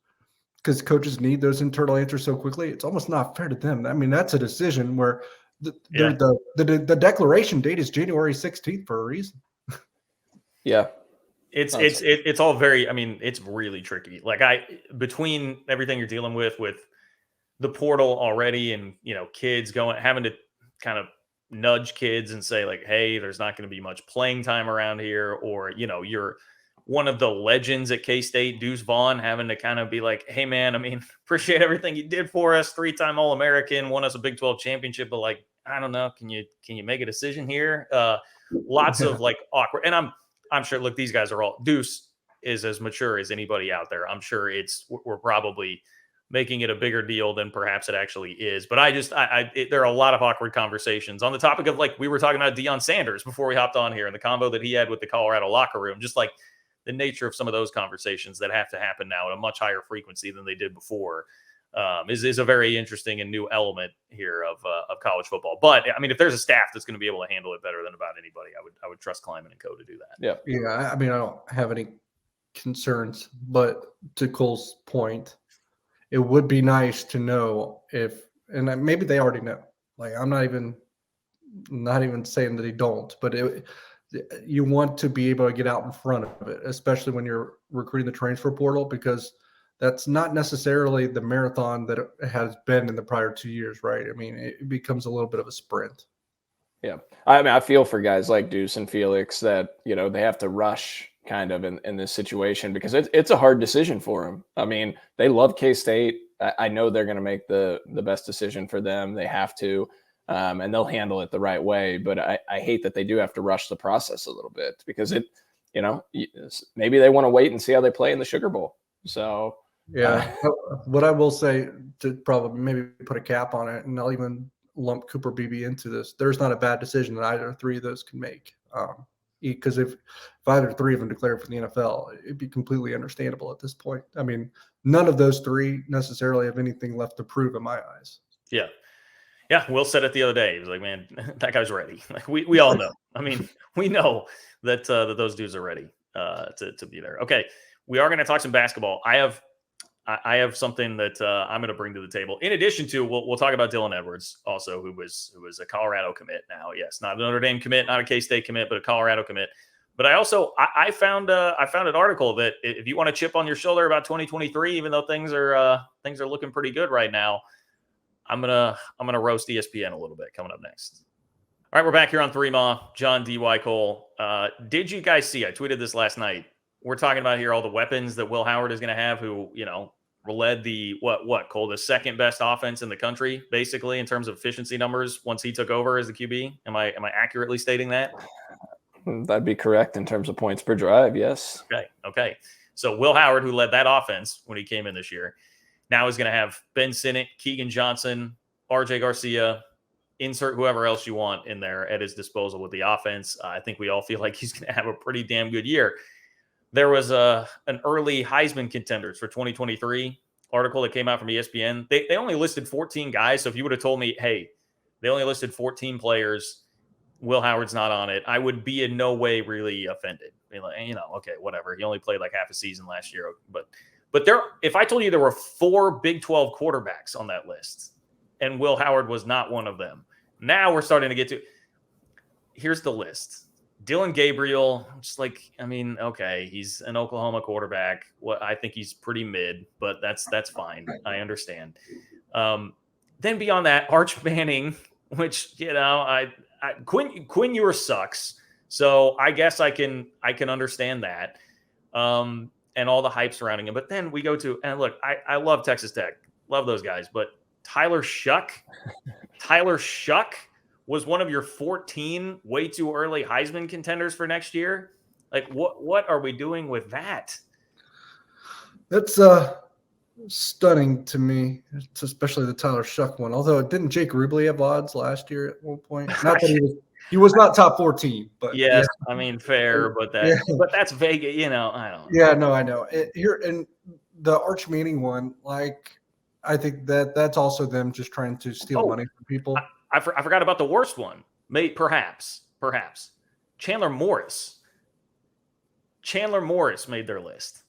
because coaches need those internal answers so quickly. It's almost not fair to them. I mean, that's a decision where the declaration date is January 16th for a reason. Yeah. It's all very, I mean, it's really tricky. Like between everything you're dealing with the portal already and, kids having to kind of nudge kids and say like, hey, there's not going to be much playing time around here. Or, you're one of the legends at K-State, Deuce Vaughn, having to kind of be like, hey man, I mean, appreciate everything you did for us. 3-time All-American, won us a Big 12 championship, but like, I don't know, can you make a decision here? Lots of like awkward, and I'm sure, look, these guys are all, Deuce is as mature as anybody out there. I'm sure we're probably making it a bigger deal than perhaps it actually is. But there are a lot of awkward conversations on the topic of, like, we were talking about Deion Sanders before we hopped on here and the combo that he had with the Colorado locker room, just like the nature of some of those conversations that have to happen now at a much higher frequency than they did before is a very interesting and new element here of college football. But I mean, if there's a staff that's going to be able to handle it better than about anybody, I would trust Kleiman and Co. to do that. Yeah. I mean, I don't have any concerns, but to Cole's point, it would be nice to know and maybe they already know. Like, I'm not even saying that they don't, but you want to be able to get out in front of it, especially when you're recruiting the transfer portal, because that's not necessarily the marathon that it has been in the prior 2 years, right? I mean, it becomes a little bit of a sprint. Yeah. I mean, I feel for guys like Deuce and Felix that, they have to rush kind of in this situation because it's a hard decision for them. I mean, they love K-State. I know they're going to make the best decision for them. They have to, and they'll handle it the right way. But I hate that they do have to rush the process a little bit because maybe they want to wait and see how they play in the Sugar Bowl. So, yeah, what I will say, to probably maybe put a cap on it, and I'll even lump Cooper Beebe into this, there's not a bad decision that either three of those can make. Because if either three of them declared for the NFL, it'd be completely understandable at this point. I mean, none of those three necessarily have anything left to prove in my eyes. Yeah. Yeah, Will said it the other day. He was like, man, that guy's ready. Like, we all know. I mean, we know that those dudes are ready to be there. Okay, we are going to talk some basketball. I have something that I'm going to bring to the table. In addition to, we'll talk about Dylan Edwards also, who was a Colorado commit now. Yes, not a Notre Dame commit, not a K-State commit, but a Colorado commit. But I also I found an article that if you want to chip on your shoulder about 2023, even though things are looking pretty good right now, I'm gonna roast ESPN a little bit coming up next. All right, we're back here on Three Ma. John D.Y. Cole. Did you guys see? I tweeted this last night. We're talking about here all the weapons that Will Howard is going to have, who led the Cole, the second best offense in the country, basically in terms of efficiency numbers once he took over as the QB. Am I accurately stating that? That'd be correct in terms of points per drive. Yes. Okay. So Will Howard, who led that offense when he came in this year, now is going to have Ben Sinnott, Keagan Johnson, RJ Garcia, insert whoever else you want in there at his disposal with the offense. I think we all feel like he's going to have a pretty damn good year. There was an early Heisman contenders for 2023 article that came out from ESPN. They only listed 14 guys. So if you would have told me, hey, they only listed 14 players, Will Howard's not on it, I would be in no way really offended. I mean, like, okay, whatever. He only played like half a season last year. But if I told you there were 4 Big 12 quarterbacks on that list and Will Howard was not one of them, now we're starting to get to, here's the list. Dylan Gabriel, just like, I mean, okay, he's an Oklahoma quarterback. I think he's pretty mid, but that's fine. I understand. Then beyond that, Arch Manning, which, Quinn Ewers sucks. So I guess I can understand that. And all the hype surrounding him. But then we go to, and look, I love Texas Tech. Love those guys. But Tyler Shuck was one of your 14 way too early Heisman contenders for next year. Like, what are we doing with that? That's stunning to me, especially the Tyler Shuck one. Although, didn't Jake Rubley have odds last year at one point? Not that he was not top 14, but yes, yeah. I mean, fair, but that's vague. I don't. Yeah, no, I know. Here and the Arch Manning one, like, I think that's also them just trying to steal money from people. I forgot about the worst one. Perhaps Chandler Morris. Chandler Morris made their list.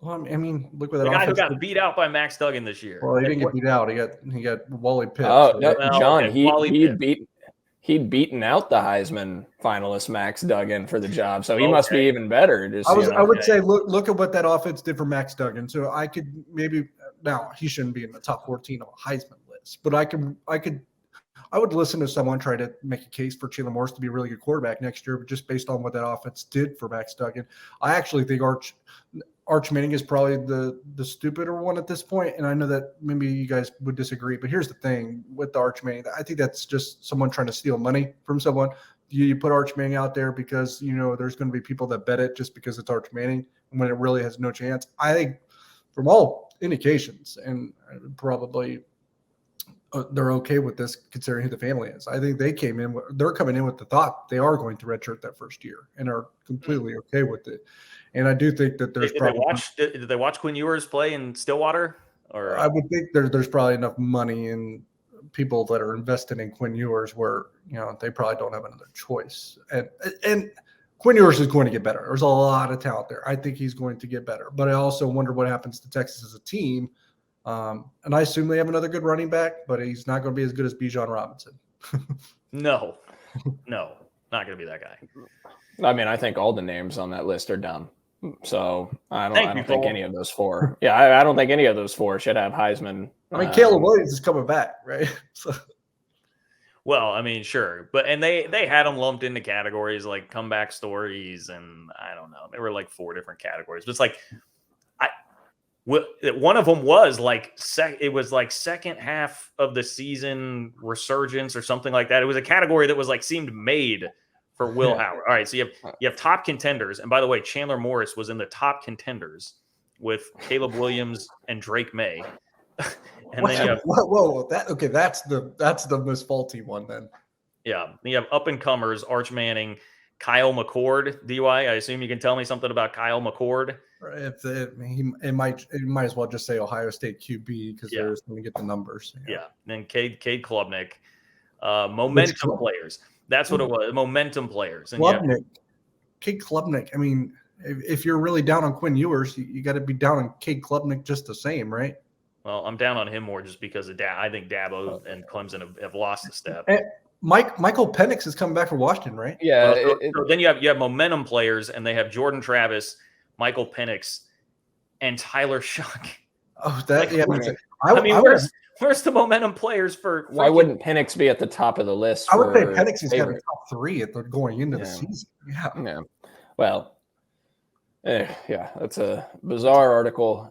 Well, I mean, look what that The guy who offense got did. beat out by Max Duggan this year. Well, he didn't get beat out. He got Wally Pitt. Oh, so- no, Well, John, okay, Wally Pitt. he'd beaten out the Heisman finalist Max Duggan for the job, so he Okay. must be even better. Just I would Okay. say look at what that offense did for Max Duggan. So I could maybe now he shouldn't be in the top 14 of a Heisman list, but I would listen to someone try to make a case for Chandler Morris to be a really good quarterback next year, but just based on what that offense did for Max Duggan. I actually think Arch Manning is probably the stupider one at this point, and I know that maybe you guys would disagree, but here's the thing with the Arch Manning. I think that's just someone trying to steal money from someone. You put Arch Manning out there because there's going to be people that bet it just because it's Arch Manning when it really has no chance. I think from all indications, and probably they're okay with this considering who the family is. I think they're coming in with the thought they are going to redshirt that first year and are completely okay with it. And I do think that there's Did they watch Quinn Ewers play in Stillwater? Or I would think there's probably enough money in people that are invested in Quinn Ewers where they probably don't have another choice. And Quinn Ewers is going to get better. There's a lot of talent there. I think he's going to get better. But I also wonder what happens to Texas as a team. And I assume they have another good running back, but he's not going to be as good as Bijan Robinson. No, not going to be that guy. I mean, I think all the names on that list are done. So I don't think any of those four. Yeah, I don't think any of those four should have Heisman. I mean, Caleb Williams is coming back, right? So. Well, I mean, sure, but they had them lumped into categories like comeback stories, and I don't know, there were like 4 different categories. But it's like one of them was like second half of the season resurgence or something like that. It was a category that was like seemed made for Will Howard. All right, so you have top contenders, and by the way, Chandler Morris was in the top contenders with Caleb Williams and Drake May. And then you have that's the most faulty one then. Yeah, you have up and comers Arch Manning, Kyle McCord, DY. I assume you can tell me something about Kyle McCord. It might as well just say Ohio State QB because they're just going to get the numbers. Yeah. Then Cade Klubnik, momentum players. That's what it was. Momentum players. And Cade Klubnik. I mean, if you're really down on Quinn Ewers, you got to be down on Cade Klubnik just the same, right? Well, I'm down on him more just because of I think Dabo and Clemson have lost a step. Michael Penix is coming back from Washington, right? Yeah. So then you have momentum players, and they have Jordan Travis, Michael Penix, and Tyler Shuck. Oh, that where's the momentum players for? Why wouldn't Penix be at the top of the list? I would say Penix is kind of top 3 going into the season. Yeah. Well, that's a bizarre article.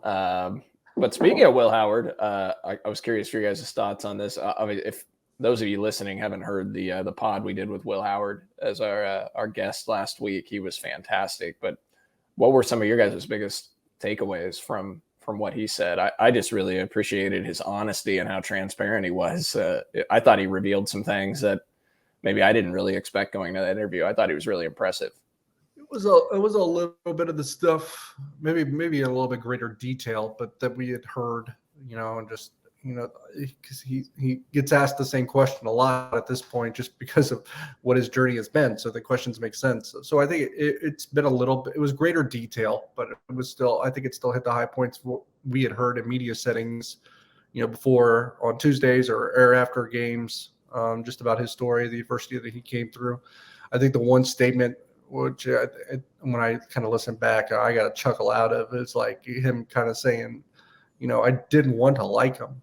But speaking of Will Howard, I was curious for your guys' thoughts on this. I mean, if those of you listening haven't heard the pod we did with Will Howard as our guest last week, he was fantastic. But what were some of your guys' biggest takeaways from what he said? I just really appreciated his honesty and how transparent he was. I thought he revealed some things that maybe I didn't really expect going to that interview. I thought he was really impressive. It was a little bit of the stuff, maybe a little bit greater detail, but that we had heard, and just, because he gets asked the same question a lot at this point, just because of what his journey has been. So the questions make sense. So I think it's been a little bit, it was greater detail, but it was still, I think it still hit the high points we had heard in media settings, before on Tuesdays or after games, just about his story, the adversity that he came through. I think the one statement, which when I kind of listen back, I got a chuckle out of. It's like him kind of saying, I didn't want to like him,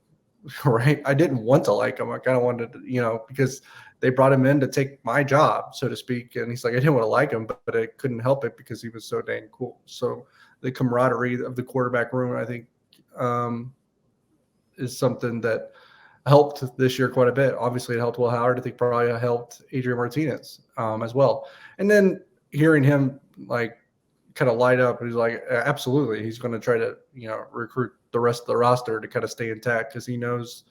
right? I didn't want to like him. I kind of wanted to, because they brought him in to take my job, so to speak. And he's like, I didn't want to like him, but I couldn't help it because he was so dang cool. So the camaraderie of the quarterback room, I think, is something that helped this year quite a bit. Obviously, it helped Will Howard. I think probably helped Adrian Martinez as well. And then hearing him like kind of light up, he's like, absolutely, he's going to try to recruit the rest of the roster to kind of stay intact because he knows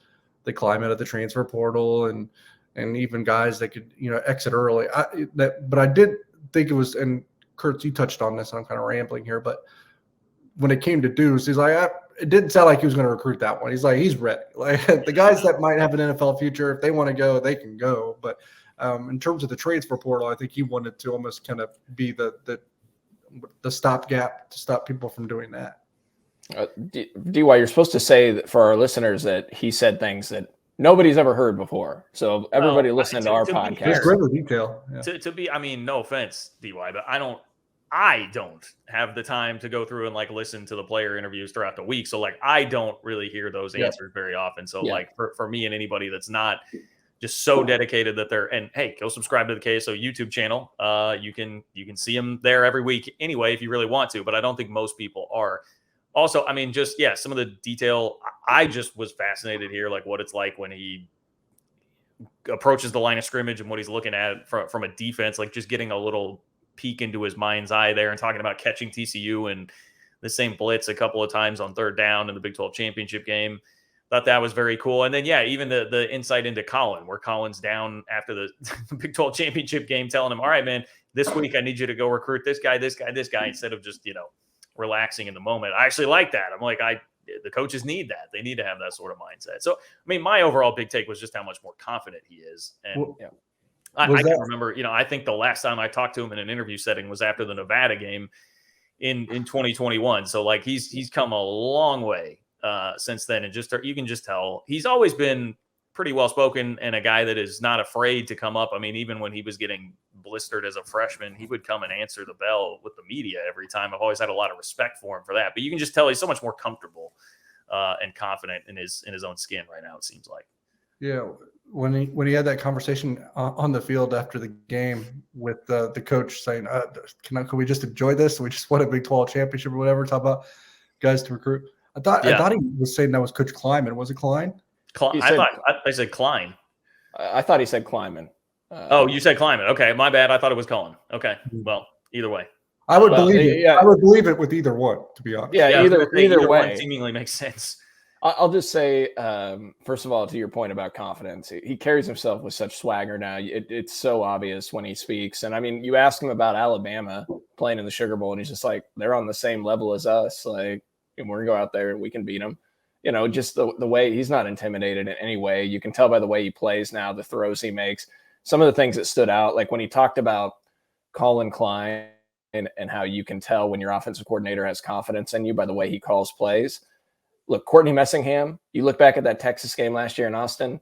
the climate of the transfer portal and even guys that could exit early. But I did think it was, and Kurtz, you touched on this. I'm kind of rambling here, but when it came to Deuce, he's like, it didn't sound like he was going to recruit that one. He's like, he's ready. Like the guys that might have an NFL future, if they want to go, they can go. But in terms of the transfer portal, I think he wanted to almost kind of be the stopgap to stop people from doing that. DY, you're supposed to say that for our listeners that he said things that nobody's ever heard before. So everybody listening to our podcast. There's great detail. Yeah. To be, I mean, no offense, DY, but I don't have the time to go through and like listen to the player interviews throughout the week. So like, I don't really hear those answers very often. So like for me and anybody that's not just so dedicated that and hey, go subscribe to the KSO YouTube channel. You can see them there every week anyway, if you really want to, but I don't think most people are. Also, I mean, just, some of the detail, I just was fascinated here, like what it's like when he approaches the line of scrimmage and what he's looking at from a defense, like just getting a little peek into his mind's eye there and talking about catching TCU and the same blitz a couple of times on third down in the Big 12 championship game. Thought that was very cool. And then, even the insight into Colin, where Colin's down after the Big 12 championship game, telling him, all right, man, this week I need you to go recruit this guy, instead of just, relaxing in the moment. I actually like that. I'm like, the coaches need that. They need to have that sort of mindset. So, I mean, my overall big take was just how much more confident he is. And I can remember, I think the last time I talked to him in an interview setting was after the Nevada game in 2021. So like he's come a long way since then. And just, you can just tell he's always been pretty well spoken and a guy that is not afraid to come up. I mean, even when he was getting blistered as a freshman, he would come and answer the bell with the media every time. I've always had a lot of respect for him for that, but you can just tell he's so much more comfortable and confident in his own skin right now, it seems like. Yeah. When he had that conversation on the field after the game with the coach saying, can we just enjoy this? We just won a Big 12 championship or whatever, talk about guys to recruit. I thought he was saying that was Coach Kleiman. Was it Klein? I said Klein. I thought he said Kleiman. You said Kleiman. Okay, my bad. I thought it was Colin. Okay, well, either way, I would believe it. I would believe it with either one, to be honest. Either way, seemingly makes sense. I'll just say, first of all, to your point about confidence, he carries himself with such swagger now. It's so obvious when he speaks. And I mean, you ask him about Alabama playing in the Sugar Bowl, and he's just like, they're on the same level as us. Like, and we're going to go out there and we can beat them. Just the way he's not intimidated in any way. You can tell by the way he plays now, the throws he makes. Some of the things that stood out, like when he talked about Colin Klein and how you can tell when your offensive coordinator has confidence in you by the way he calls plays. Look, Courtney Messingham, you look back at that Texas game last year in Austin,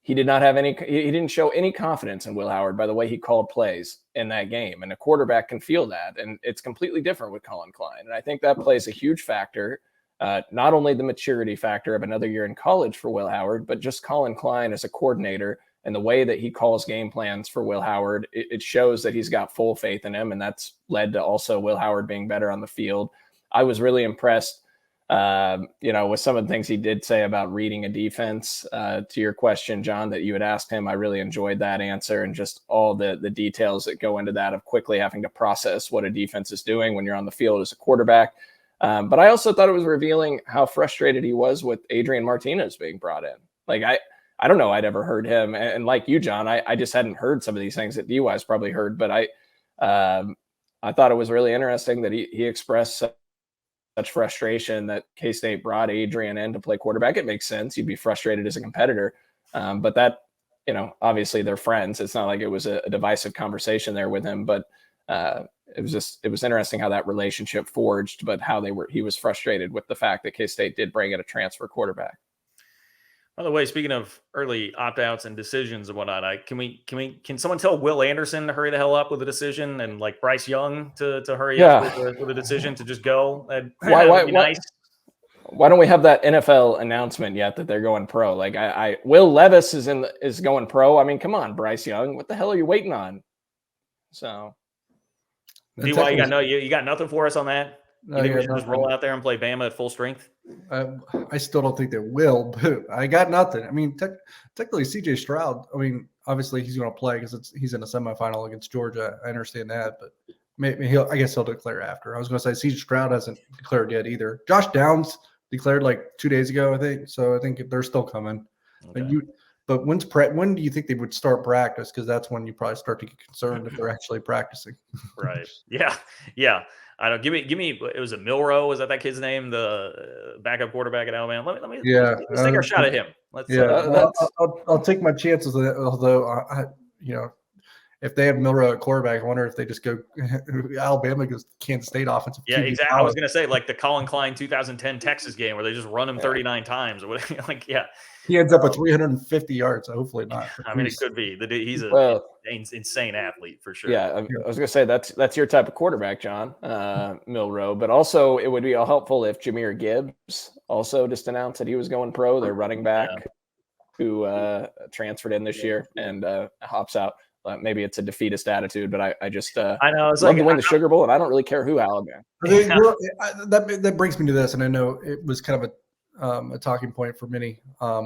he didn't show any confidence in Will Howard by the way he called plays in that game. And a quarterback can feel that. And it's completely different with Colin Klein. And I think that plays a huge factor. Not only the maturity factor of another year in college for Will Howard, but just Colin Klein as a coordinator and the way that he calls game plans for Will Howard, it shows that he's got full faith in him. And that's led to also Will Howard being better on the field. I was really impressed, with some of the things he did say about reading a defense. To your question, John, that you had asked him, I really enjoyed that answer and just all the details that go into that of quickly having to process what a defense is doing when you're on the field as a quarterback. But I also thought it was revealing how frustrated he was with Adrian Martinez being brought in. Like, I don't know I'd ever heard him. And like you, John, I just hadn't heard some of these things that DY's probably heard. But I thought it was really interesting that he expressed such frustration that K-State brought Adrian in to play quarterback. It makes sense. You'd be frustrated as a competitor. But that, obviously they're friends. It's not like it was a divisive conversation there with him. But it was interesting how that relationship forged, but how he was frustrated with the fact that K-State did bring in a transfer quarterback. By the way, speaking of early opt-outs and decisions and whatnot, can someone tell Will Anderson to hurry the hell up with a decision and like Bryce Young to hurry up with a decision to just go? Why nice. Why don't we have that NFL announcement yet that they're going pro? Like Will Levis is going pro. I mean, come on, Bryce Young, what the hell are you waiting on? So, DY, you got nothing for us on that? You think we should just roll out there and play Bama at full strength? I still don't think they will, but I got nothing. I mean, technically, CJ Stroud, I mean, obviously he's going to play because he's in a semifinal against Georgia. I understand that, but maybe I guess he'll declare after. I was going to say CJ Stroud hasn't declared yet either. Josh Downs declared like 2 days ago, I think. So I think they're still coming. Okay. But when do you think they would start practice? Because that's when you probably start to get concerned if they're actually practicing. Right. Yeah. I don't give me. It was a Milroe. Was that kid's name? The backup quarterback at Alabama. Let's take our shot at him. I'll take my chances. Although if they have Milrow at quarterback, I wonder if they just go Alabama goes Kansas State offensive. Yeah, QB exactly. power. I was gonna say like the Colin Klein 2010 Texas game where they just run him 39 times or whatever. Like, yeah, He ends up with 350 yards. So hopefully not. I mean, it could be. He's an insane athlete for sure. Yeah, I was gonna say that's your type of quarterback, John, Milrow. But also, it would be all helpful if Jahmyr Gibbs also just announced that he was going pro. Their running back who transferred in this year and hops out. Maybe it's a defeatist attitude, but I just I know it's love like to win the Sugar Bowl, and I don't really care who Alabama. That brings me to this, and I know it was kind of a talking point for many,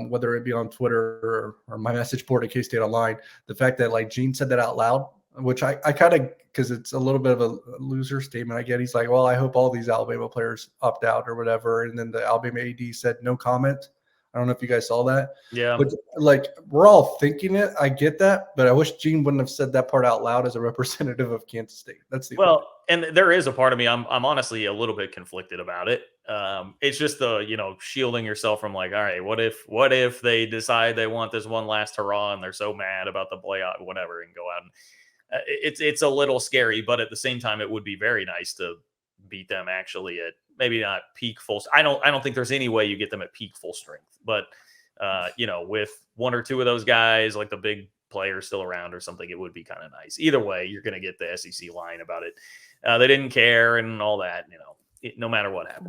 whether it be on Twitter or my message board at K-State Online. The fact that like Gene said that out loud, which I kind of, because it's a little bit of a loser statement. I get he's like, well, I hope all these Alabama players opt out or whatever, and then the Alabama AD said no comment. I don't know if you guys saw that. Yeah. But like we're all thinking it. I get that, but I wish Gene wouldn't have said that part out loud as a representative of Kansas State. That's the and there is a part of me I'm honestly a little bit conflicted about it. It's just the shielding yourself from like, all right, what if they decide they want this one last hurrah and they're so mad about the playoff, whatever, and go out and it's a little scary, but at the same time, it would be very nice to beat them actually at maybe not peak full. I don't think there's any way you get them at peak full strength, but with one or two of those guys, like the big players still around or something, it would be kind of nice. Either way, you're going to get the SEC line about it. They didn't care and all that, no matter what happens.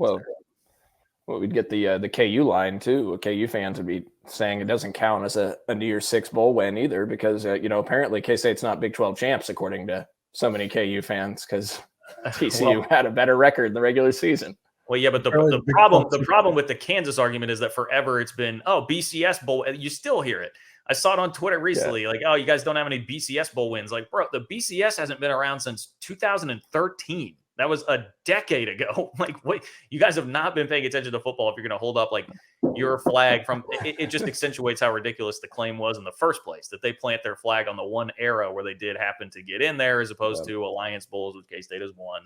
Well, we'd get the KU line too. KU fans would be saying it doesn't count as a New Year's Six bowl win either because, apparently K-State's not Big 12 champs according to so many KU fans because TCU had a better record in the regular season. Well, yeah, but the problem with the Kansas argument is that forever it's been, BCS bowl. You still hear it. I saw it on Twitter recently, like, you guys don't have any BCS bowl wins. Like, bro, the BCS hasn't been around since 2013. That was a decade ago. Like, wait, you guys have not been paying attention to football if you're going to hold up like your flag from it just accentuates how ridiculous the claim was in the first place, that they plant their flag on the one era where they did happen to get in there, as opposed to Alliance Bowls with K-State as one,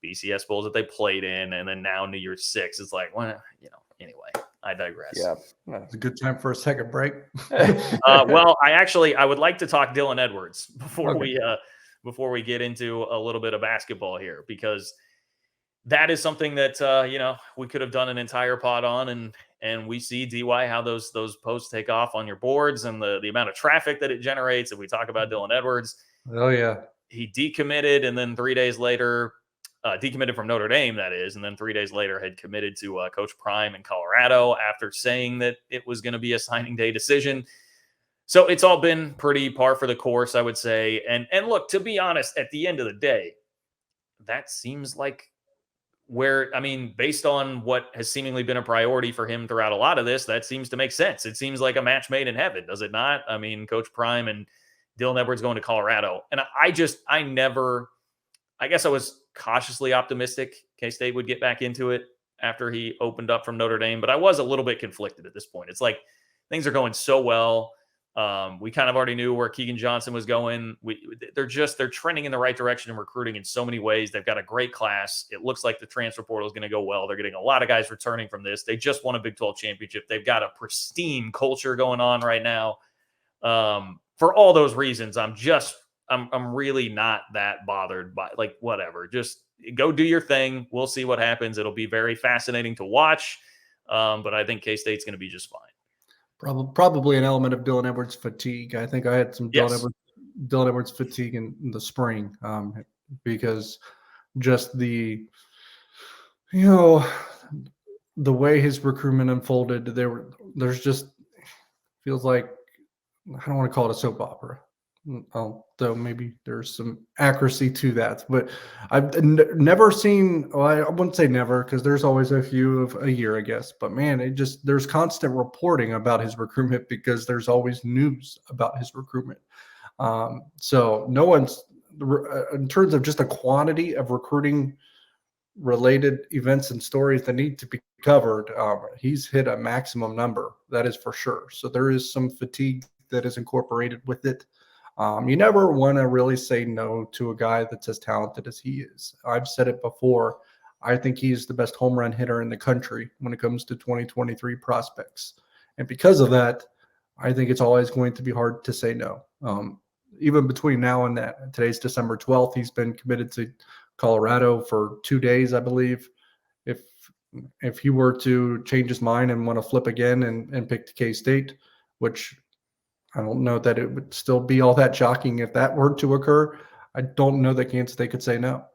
BCS Bowls that they played in, and then now New Year's Six. It's like, well, anyway, I digress. Yeah. It's a good time for a second break. Well, I would like to talk Dylan Edwards before we get into a little bit of basketball here, because that is something that, we could have done an entire pod on, and we see DY, how those posts take off on your boards and the amount of traffic that it generates. If we talk about Dylan Edwards, oh yeah, he decommitted. And then 3 days later, decommitted from Notre Dame, that is. And then 3 days later had committed to Coach Prime in Colorado after saying that it was going to be a signing day decision. So it's all been pretty par for the course, I would say. And look, to be honest, at the end of the day, that seems like based on what has seemingly been a priority for him throughout a lot of this, that seems to make sense. It seems like a match made in heaven, does it not? I mean, Coach Prime and Dylan Edwards going to Colorado. And I guess I was cautiously optimistic K-State would get back into it after he opened up from Notre Dame, but I was a little bit conflicted at this point. It's like things are going so well. We kind of already knew where Keagan Johnson was going. They're trending in the right direction in recruiting in so many ways. They've got a great class. It looks like the transfer portal is going to go well. They're getting a lot of guys returning from this. They just won a Big 12 championship. They've got a pristine culture going on right now. For all those reasons, I'm really not that bothered by, like, whatever. Just go do your thing. We'll see what happens. It'll be very fascinating to watch. But I think K-State's going to be just fine. Probably an element of Dylan Edwards fatigue. I think I had some Dylan Edwards fatigue in the spring, because just the way his recruitment unfolded, there's just feels like, I don't want to call it a soap opera, though maybe there's some accuracy to that. But I've never seen, I wouldn't say never, because there's always a few of a year, I guess. But man, there's constant reporting about his recruitment because there's always news about his recruitment. So no one's, in terms of just a quantity of recruiting related events and stories that need to be covered, he's hit a maximum number. That is for sure. So there is some fatigue that is incorporated with it. You never want to really say no to a guy that's as talented as he is. I've said it before. I think he's the best home run hitter in the country when it comes to 2023 prospects. And because of that, I think it's always going to be hard to say no. even between now and that, today's December 12th, he's been committed to Colorado for 2 days, I believe. If he were to change his mind and want to flip again and pick K-State, which I don't know that it would still be all that shocking if that were to occur. I don't know that Kansas State could say no,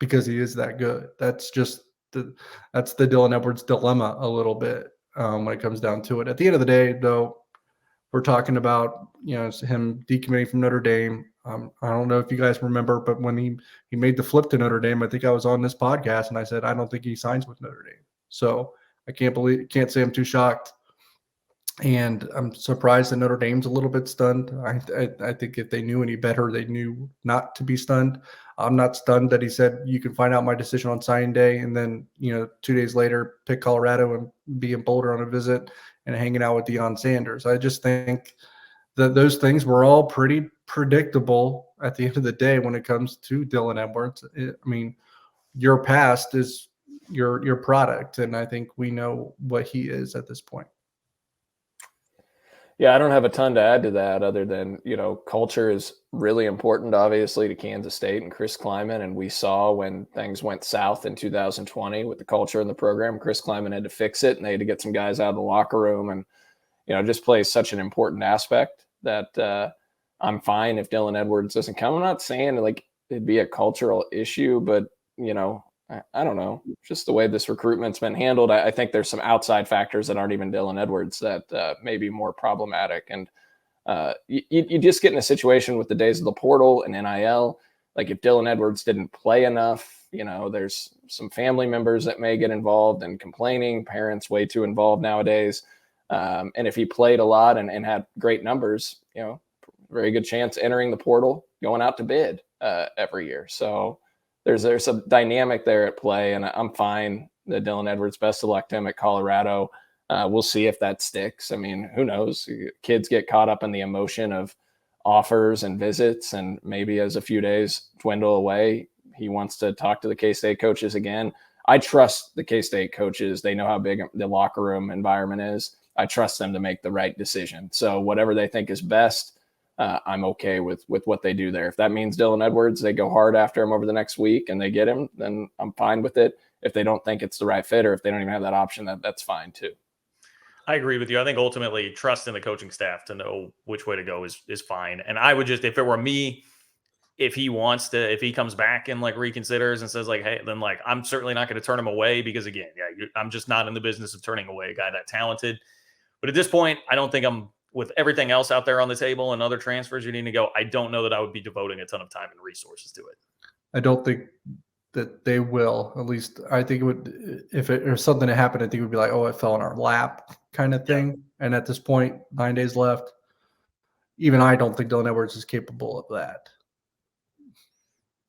because he is that good. That's the Dylan Edwards dilemma a little bit when it comes down to it. At the end of the day, though, we're talking about him decommitting from Notre Dame. I don't know if you guys remember, but when he made the flip to Notre Dame, I think I was on this podcast and I said I don't think he signs with Notre Dame. So I can't say I'm too shocked. And I'm surprised that Notre Dame's a little bit stunned. I think if they knew any better, they knew not to be stunned. I'm not stunned that he said you can find out my decision on signing day, and then 2 days later pick Colorado and be in Boulder on a visit and hanging out with Deion Sanders. I just think that those things were all pretty predictable at the end of the day when it comes to Dylan Edwards. I mean, your past is your product, and I think we know what he is at this point. Yeah, I don't have a ton to add to that other than, culture is really important, obviously, to Kansas State and Chris Kleiman. And we saw when things went south in 2020 with the culture in the program, Chris Kleiman had to fix it and they had to get some guys out of the locker room and, just plays such an important aspect that I'm fine if Dylan Edwards doesn't come. I'm not saying like it'd be a cultural issue, but, I don't know, just the way this recruitment's been handled. I think there's some outside factors that aren't even Dylan Edwards that may be more problematic. And you just get in a situation with the days of the portal and NIL. Like if Dylan Edwards didn't play enough, there's some family members that may get involved and complaining, parents way too involved nowadays. And if he played a lot and had great numbers, very good chance entering the portal, going out to bid every year. So there's a dynamic there at play, and I'm fine that Dylan Edwards, best of luck to him at Colorado. We'll see if that sticks. I mean, who knows? Kids get caught up in the emotion of offers and visits, and maybe as a few days dwindle away, he wants to talk to the K-State coaches again. I trust the K-State coaches. They know how big the locker room environment is. I trust them to make the right decision. So whatever they think is best, I'm okay with what they do there. If that means Dylan Edwards, they go hard after him over the next week and they get him, then I'm fine with it. If they don't think it's the right fit or if they don't even have that option, that's fine too. I agree with you. I think ultimately trust in the coaching staff to know which way to go is fine. And I would just, if it were me, if he comes back and like reconsiders and says like, hey, then like, I'm certainly not going to turn him away because again, I'm just not in the business of turning away a guy that talented. But at this point, I don't think I'm, with everything else out there on the table and other transfers you need to go, I don't know that I would be devoting a ton of time and resources to it. I don't think that they will. At least I think it would, if it or something that happened, I think it would be like, oh, it fell in our lap kind of thing. Yeah. And at this point, 9 days left, even I don't think Dylan Edwards is capable of that.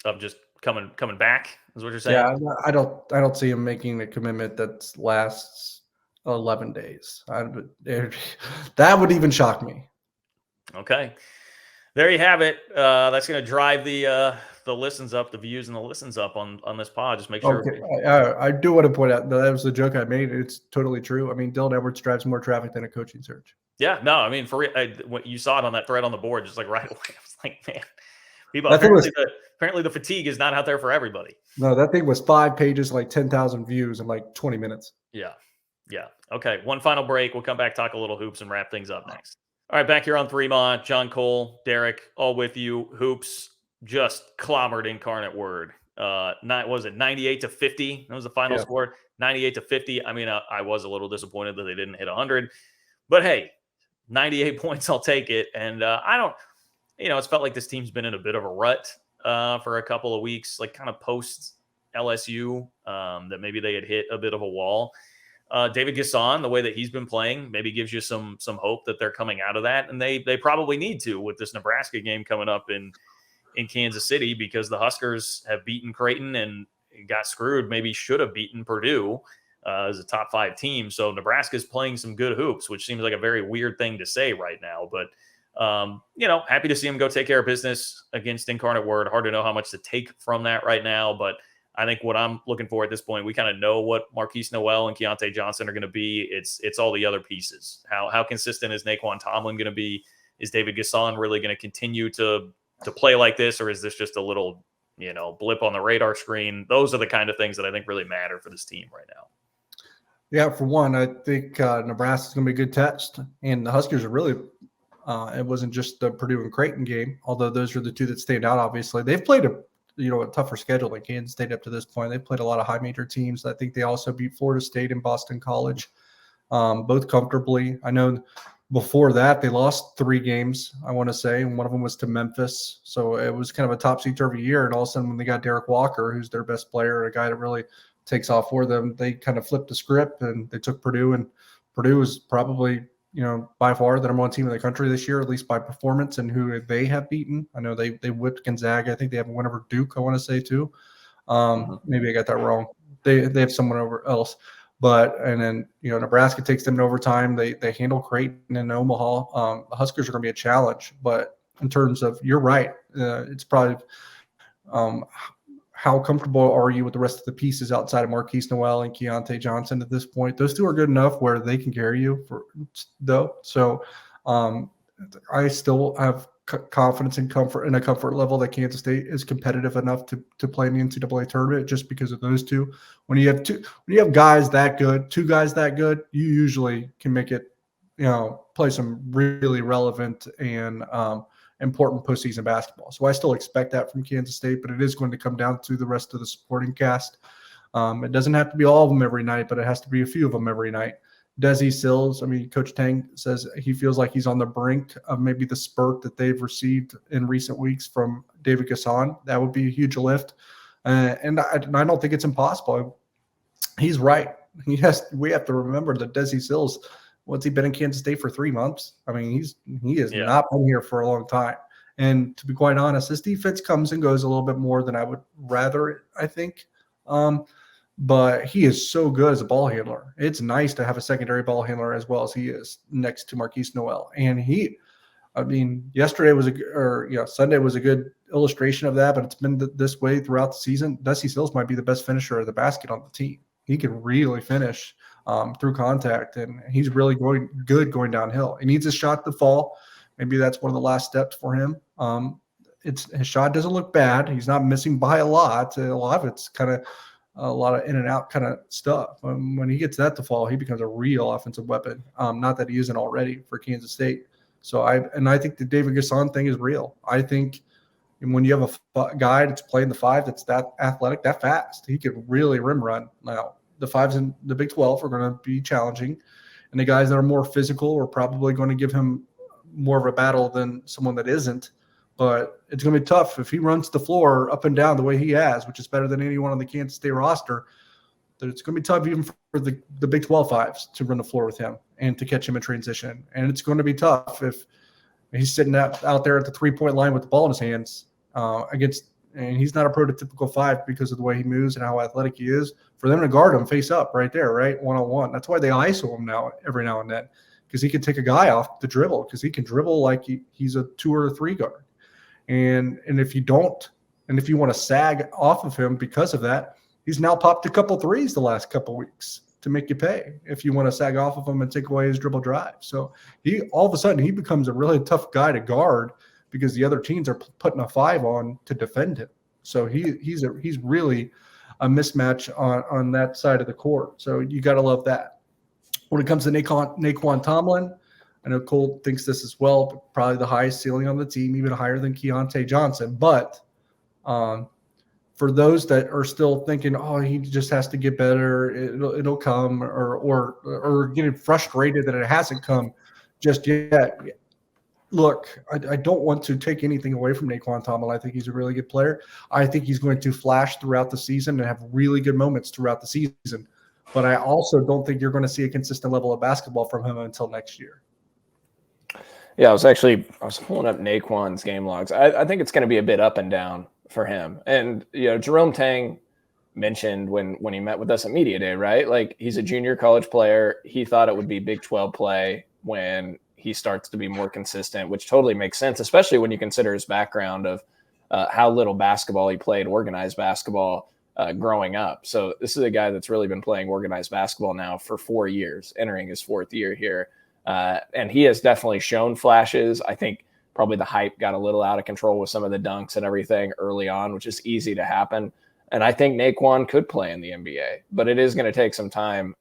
Of just coming back is what you're saying? Yeah, I don't see him making a commitment that lasts 11 days. That would even shock me. Okay. There you have it. That's going to drive the listens up, the views and the listens up on this pod. Just make sure. Okay. I do want to point out that was the joke I made. It's totally true. I mean, Dylan Edwards drives more traffic than a coaching search. Yeah, no, I mean, for real, when you saw it on that thread on the board, just like right away, I was like, man, people apparently the fatigue is not out there for everybody. No, that thing was 5 pages, like 10,000 views in like 20 minutes. Yeah. Yeah. Okay. One final break. We'll come back, talk a little hoops, and wrap things up next. All right. Back here on Fremont, John Cole, Derek, all with you. Hoops just clobbered Incarnate Word. Was it 98-50? That was the final score. 98-50. I mean, I was a little disappointed that they didn't hit 100, but hey, 98 points, I'll take it. And I don't, it's felt like this team's been in a bit of a rut for a couple of weeks, like kind of post LSU, that maybe they had hit a bit of a wall. David Gasson, the way that he's been playing, maybe gives you some hope that they're coming out of that. And they probably need to with this Nebraska game coming up in Kansas City, because the Huskers have beaten Creighton and got screwed, maybe should have beaten Purdue as a top 5 team. So Nebraska's playing some good hoops, which seems like a very weird thing to say right now. But, happy to see him go take care of business against Incarnate Word. Hard to know how much to take from that right now, but I think what I'm looking for at this point, we kind of know what Marquise Noel and Keontae Johnson are going to be. It's all the other pieces. How consistent is Naquan Tomlin going to be? Is David Gasson really going to continue to play like this, or is this just a little, blip on the radar screen? Those are the kind of things that I think really matter for this team right now. Yeah, for one, I think Nebraska's going to be a good test, and the Huskers are really. It wasn't just the Purdue and Creighton game, although those are the two that stand out. Obviously, they've played a tougher schedule than Kansas State up to this point. They've played a lot of high major teams. I think they also beat Florida State and Boston College, both comfortably. I know before that they lost 3 games, I want to say, and one of them was to Memphis. So it was kind of a topsy-turvy year. And all of a sudden, when they got Derek Walker, who's their best player, a guy that really takes off for them, they kind of flipped the script and they took Purdue. And Purdue was probably, by far the number 1 team in the country this year, at least by performance and who they have beaten. I know they whipped Gonzaga. I think they have a win over Duke, I want to say, too. Maybe I got that wrong. They have someone over else. And then, Nebraska takes them to overtime. They handle Creighton and Omaha. The Huskers are going to be a challenge. But in terms of, you're right, it's probably how comfortable are you with the rest of the pieces outside of Marquise Noel and Keontae Johnson at this point? Those 2 are good enough where they can carry you though. So I still have confidence and comfort in a comfort level that Kansas State is competitive enough to play in the NCAA tournament just because of those 2. When you have guys that good, 2 guys that good, you usually can make it, play some really relevant and important postseason basketball. So I still expect that from Kansas State, but it is going to come down to the rest of the supporting cast. It doesn't have to be all of them every night, but it has to be a few of them every night. Desi Sills, Coach Tang says he feels like he's on the brink of maybe the spurt that they've received in recent weeks from David Gasson. That would be a huge lift. And I don't think it's impossible. He's right. We have to remember that Desi Sills, what's he been in Kansas State for 3 months? He has not been here for a long time. And to be quite honest, this defense comes and goes a little bit more than I would rather, I think. But he is so good as a ball handler. It's nice to have a secondary ball handler as well as he is next to Marquise Noel. And yesterday was Sunday was a good illustration of that, but it's been this way throughout the season. Desi Sills might be the best finisher of the basket on the team. He can really finish through contact, and he's really going downhill. He needs his shot to fall. Maybe that's one of the last steps for him. His shot doesn't look bad. He's not missing by a lot. A lot of it's kind of a lot of in and out kind of stuff. When he gets that to fall, he becomes a real offensive weapon. Not that he isn't already for Kansas State. So I think the David Gasson thing is real. I think when you have a guy that's playing the 5 that's that athletic, that fast, he could really rim run. Now, the 5s in the Big 12 are going to be challenging, and the guys that are more physical are probably going to give him more of a battle than someone that isn't. But it's going to be tough if he runs the floor up and down the way he has, which is better than anyone on the Kansas State roster. That it's going to be tough even for the Big 12 5s to run the floor with him and to catch him in transition. And it's going to be tough if he's sitting out there at the 3-point line with the ball in his hands and he's not a prototypical 5 because of the way he moves and how athletic he is. For them to guard him face up right there, right, one-on-one. That's why they ISO him now every now and then, because he can take a guy off the dribble, because he can dribble like he's a 2 or a 3 guard. And if you don't, and if you want to sag off of him because of that, he's now popped a couple threes the last couple weeks to make you pay if you want to sag off of him and take away his dribble drive. So all of a sudden he becomes a really tough guy to guard because the other teams are putting a 5 on to defend him. So he's really a mismatch on that side of the court. So you got to love that. When it comes to Naquan Tomlin, I know Cole thinks this as well, but probably the highest ceiling on the team, even higher than Keontae Johnson. But for those that are still thinking, oh, he just has to get better, it'll come, or getting frustrated that it hasn't come just yet. Look, I don't want to take anything away from Naquan Tomlin. I think he's a really good player. I think he's going to flash throughout the season and have really good moments throughout the season. But I also don't think you're going to see a consistent level of basketball from him until next year. Yeah, I was pulling up Naquan's game logs. I think it's going to be a bit up and down for him. And, Jerome Tang mentioned when he met with us at Media Day, right? Like, he's a junior college player. He thought it would be Big 12 play when he starts to be more consistent, which totally makes sense, especially when you consider his background of how little basketball he played, organized basketball growing up. So this is a guy that's really been playing organized basketball now for 4 years, entering his 4th year here. And he has definitely shown flashes. I think probably the hype got a little out of control with some of the dunks and everything early on, which is easy to happen. And I think Naquan could play in the NBA, but it is going to take some time.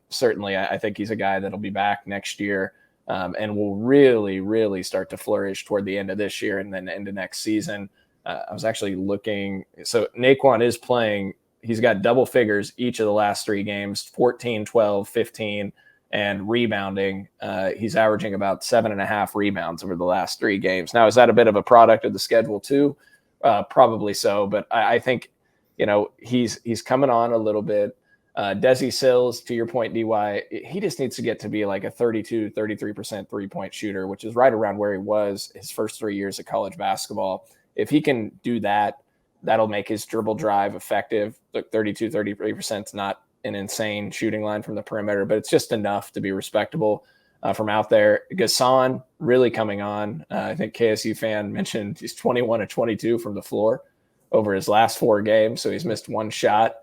Certainly, I think he's a guy that'll be back next year and will really, really start to flourish toward the end of this year and then into next season. I was actually looking. So Naquan is playing. He's got double figures each of the last 3 games, 14, 12, 15, and rebounding. He's averaging about 7.5 rebounds over the last 3 games. Now, is that a bit of a product of the schedule too? Probably so, but I think, he's coming on a little bit. Desi Sills, to your point, DY, he just needs to get to be like a 32, 33% three-point shooter, which is right around where he was his first 3 years of college basketball. If he can do that, that'll make his dribble drive effective. Look, 32, 33% is not an insane shooting line from the perimeter, but it's just enough to be respectable from out there. Gasson really coming on. I think KSU fan mentioned he's 21 of 22 from the floor over his last 4 games, so he's missed 1 shot.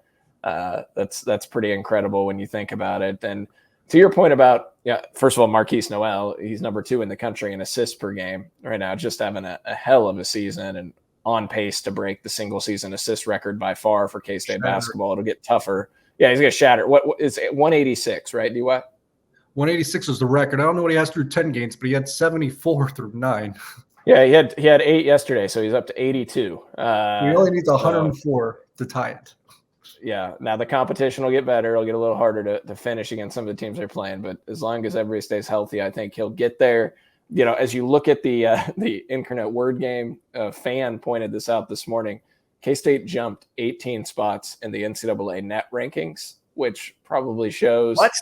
That's pretty incredible when you think about it. And to your point about, first of all, Marquise Noel, he's number 2 in the country in assists per game right now, just having a hell of a season and on pace to break the single season assist record by far for K-State basketball. It'll get tougher. Yeah, he's going to shatter. What is it, 186, right, DY? 186 is the record. I don't know what he has through 10 games, but he had 74 through 9. Yeah, he had 8 yesterday, so he's up to 82. He only needs 104 to tie it. Yeah, now the competition will get better. It'll get a little harder to finish against some of the teams they're playing, but as long as everybody stays healthy, I think he'll get there. As you look at the Incarnate Word game, a fan pointed this out this morning. K-State jumped 18 spots in the NCAA net rankings, which probably shows. What?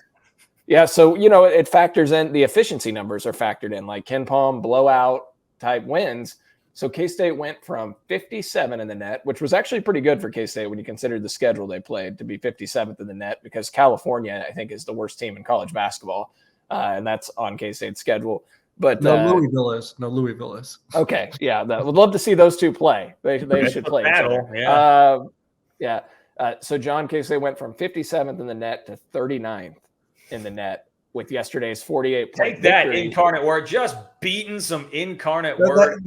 Yeah, so, it factors in, the efficiency numbers are factored in, like Ken Palm blowout type wins. So K-State went from 57 in the net, which was actually pretty good for K-State when you consider the schedule they played, to be 57th in the net, because California, I think, is the worst team in college basketball, and that's on K-State's schedule. But Louisville is. Okay, yeah, would love to see those two play. They should play each other. Yeah. So John, K-State went from 57th in the net to 39th in the net with yesterday's 48 point Take that, victory. Incarnate Word. Just beating some Incarnate Word.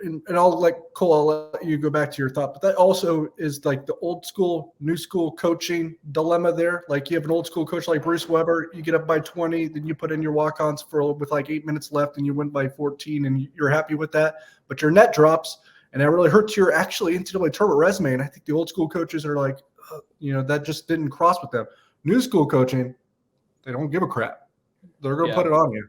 And I'll let Cole, I'll let you go back to your thought, but that also is like the old school, new school coaching dilemma there. Like you have an old school coach like Bruce Weber, you get up by 20, then you put in your walk-ons with like 8 minutes left and you win by 14 and you're happy with that, but your net drops and that really hurts your actually NCAA tournament resume. And I think the old school coaches are like, that just didn't cross with them. New school coaching, they don't give a crap. They're going to put it on you.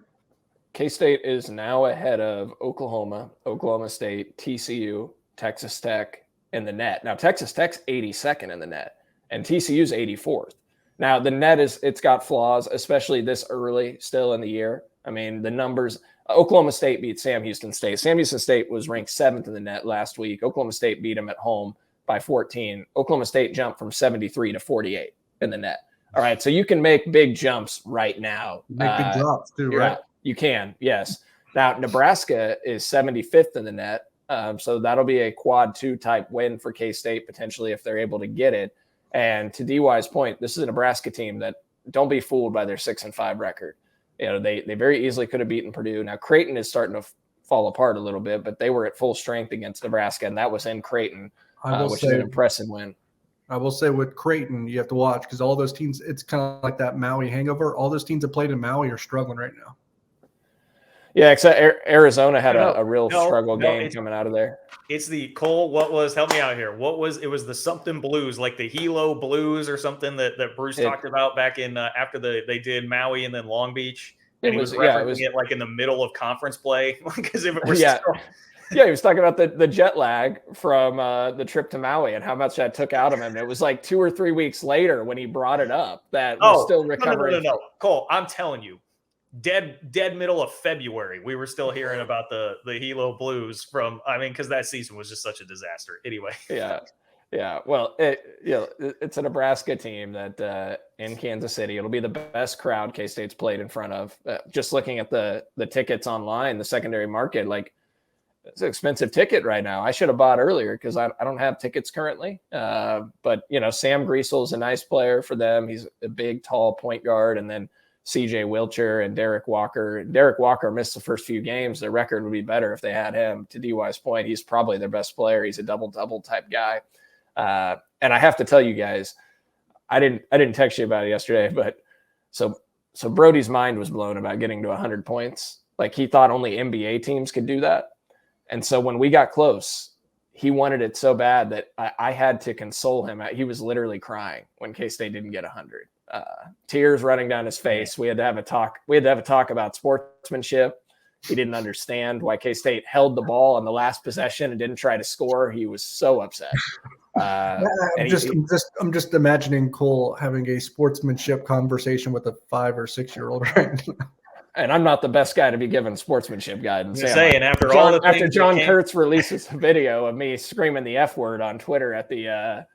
K-State is now ahead of Oklahoma, Oklahoma State, TCU, Texas Tech in the net. Now, Texas Tech's 82nd in the net, and TCU's 84th. Now, the net it's got flaws, especially this early still in the year. I mean, the numbers, Oklahoma State beat Sam Houston State. Sam Houston State was ranked 7th in the net last week. Oklahoma State beat them at home by 14. Oklahoma State jumped from 73 to 48 in the net. All right, so you can make big jumps right now. Make big drops too, right? You can, yes. Now, Nebraska is 75th in the net, so that'll be a quad 2 type win for K-State potentially if they're able to get it. And to DY's point, this is a Nebraska team that don't be fooled by their 6-5 record. They very easily could have beaten Purdue. Now, Creighton is starting to fall apart a little bit, but they were at full strength against Nebraska, and that was in Creighton, which is an impressive win. I will say with Creighton, you have to watch because all those teams, it's kind of like that Maui hangover. All those teams that played in Maui are struggling right now. Yeah, except Arizona had a real struggle game coming out of there. It's the Cole. Help me out here. It was the something blues, like the Hilo Blues or something that Bruce talked about back in after they did Maui and then Long Beach. And he was referencing it like in the middle of conference play, because if it was he was talking about the jet lag from the trip to Maui and how much that took out of him. It was like 2 or 3 weeks later when he brought it up that we're still recovering. No. Cole, I'm telling you. Dead middle of February, we were still hearing about the Hilo Blues because that season was just such a disaster. Anyway. Yeah. Well, it's a Nebraska team that in Kansas City, it'll be the best crowd K-State's played in front of. Just looking at the tickets online, the secondary market, like it's an expensive ticket right now. I should have bought earlier because I don't have tickets currently. But Sam Griesel's a nice player for them. He's a big, tall point guard, and then CJ Wilcher and Derek Walker. Derek Walker missed the first few games. Their record would be better if they had him. To DY's point, he's probably their best player. He's a double-double type guy. And I have to tell you guys, I didn't text you about it yesterday, but so Brody's mind was blown about getting to 100 points. Like, he thought only NBA teams could do that. And so when we got close, he wanted it so bad that I had to console him. He was literally crying when K-State didn't get 100. Tears running down his face. We had to have a talk. We had to have a talk about sportsmanship. He didn't understand why K-State held the ball on the last possession and didn't try to score. He was so upset. I'm just imagining Cole having a sportsmanship conversation with a 5 or 6 year old right now. And I'm not the best guy to be giving sportsmanship guidance. After John Kurtz releases a video of me screaming the F word on Twitter at the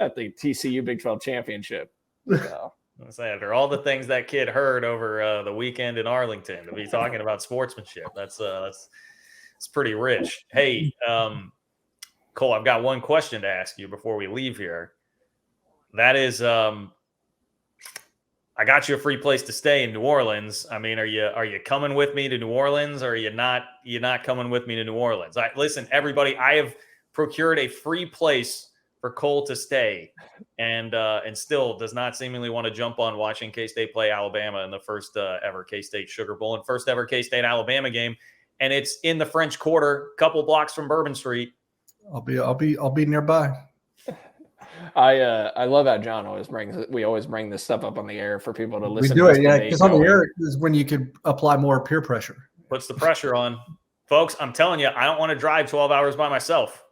TCU Big 12 championship. So. After all the things that kid heard over the weekend in Arlington, to be talking about sportsmanship, that's pretty rich. Hey, Cole, I've got one question to ask you before we leave here. That is, I got you a free place to stay in New Orleans. I mean, are you coming with me to New Orleans, or are you not coming with me to New Orleans? Listen, everybody, I have procured a free place for Cole to stay, and still does not seemingly want to jump on watching K-State play Alabama in the first ever K-State Sugar Bowl and first ever K-State Alabama game. And it's in the French Quarter, couple blocks from Bourbon Street. I'll be nearby. I love how John always bring this stuff up on the air for people to listen to. We do it, yeah, because on the air is when you could apply more peer pressure. Puts the pressure on. Folks, I'm telling you, I don't want to drive 12 hours by myself.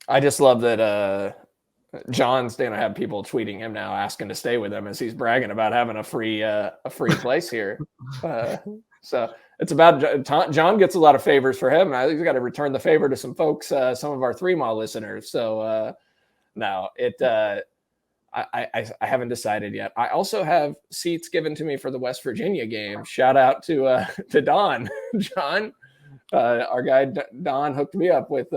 I just love that John's going to have people tweeting him now asking to stay with him as he's bragging about having a free place here. So it's about John gets a lot of favors for him. I think he's got to return the favor to some folks, some of our 3 Mile listeners. So no, I haven't decided yet. I also have seats given to me for the West Virginia game. Shout out to Don. John, our guy Don hooked me up with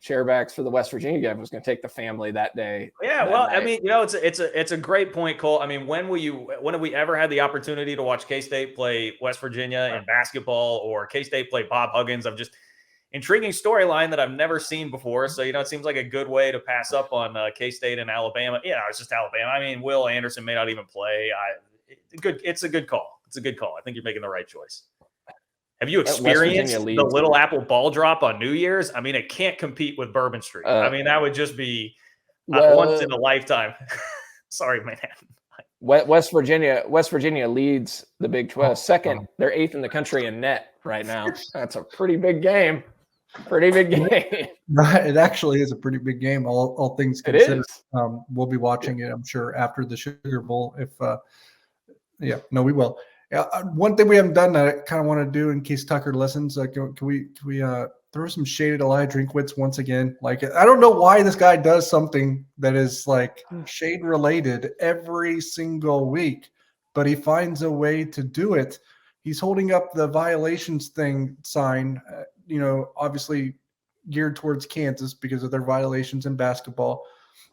chairbacks for the West Virginia game. I was going to take the family that day. Yeah, well, night. I mean, it's a great point, Cole. I mean, when have we ever had the opportunity to watch K-State play West Virginia in basketball, or K-State play Bob Huggins? I'm just intriguing storyline that I've never seen before. So, it seems like a good way to pass up on K-State and Alabama. Yeah, it's just Alabama. I mean, Will Anderson may not even play. It's a good call. It's a good call. I think you're making the right choice. Have you experienced the Little Apple ball drop on New Year's? I mean, it can't compete with Bourbon Street. I mean, that would just be once in a lifetime. Sorry, Manhattan. West Virginia leads the Big 12. Second, they're 8th in the country in net right now. That's a pretty big game. Pretty big game. Right. It actually is a pretty big game, all things considered. We'll be watching it, I'm sure, after the Sugar Bowl. We will. One thing we haven't done that I kind of want to do in case Tucker listens, can we throw some shade at Elijah Drinkwitz once again? Like, I don't know why this guy does something that is like shade related every single week, but he finds a way to do it. He's holding up the violations sign, obviously geared towards Kansas because of their violations in basketball,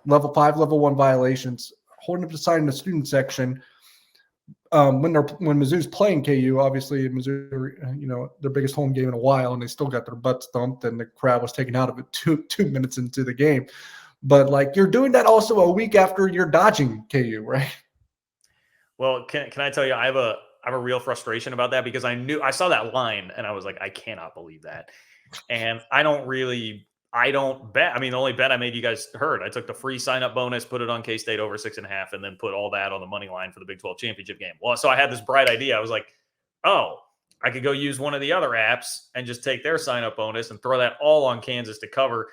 level 5, level 1 violations, holding up the sign in the student section. When Mizzou's playing KU, obviously Missouri, their biggest home game in a while, and they still got their butts thumped, and the crowd was taken out of it two minutes into the game. But like, you're doing that also a week after you're dodging KU, right? Well, can I tell you, I have a real frustration about that, because I saw that line and I was like, I cannot believe that. And I don't bet. I mean, the only bet I made, you guys heard, I took the free sign-up bonus, put it on K-State over 6.5, and then put all that on the money line for the Big 12 championship game. Well, so I had this bright idea. I was like, oh, I could go use one of the other apps and just take their sign-up bonus and throw that all on Kansas to cover.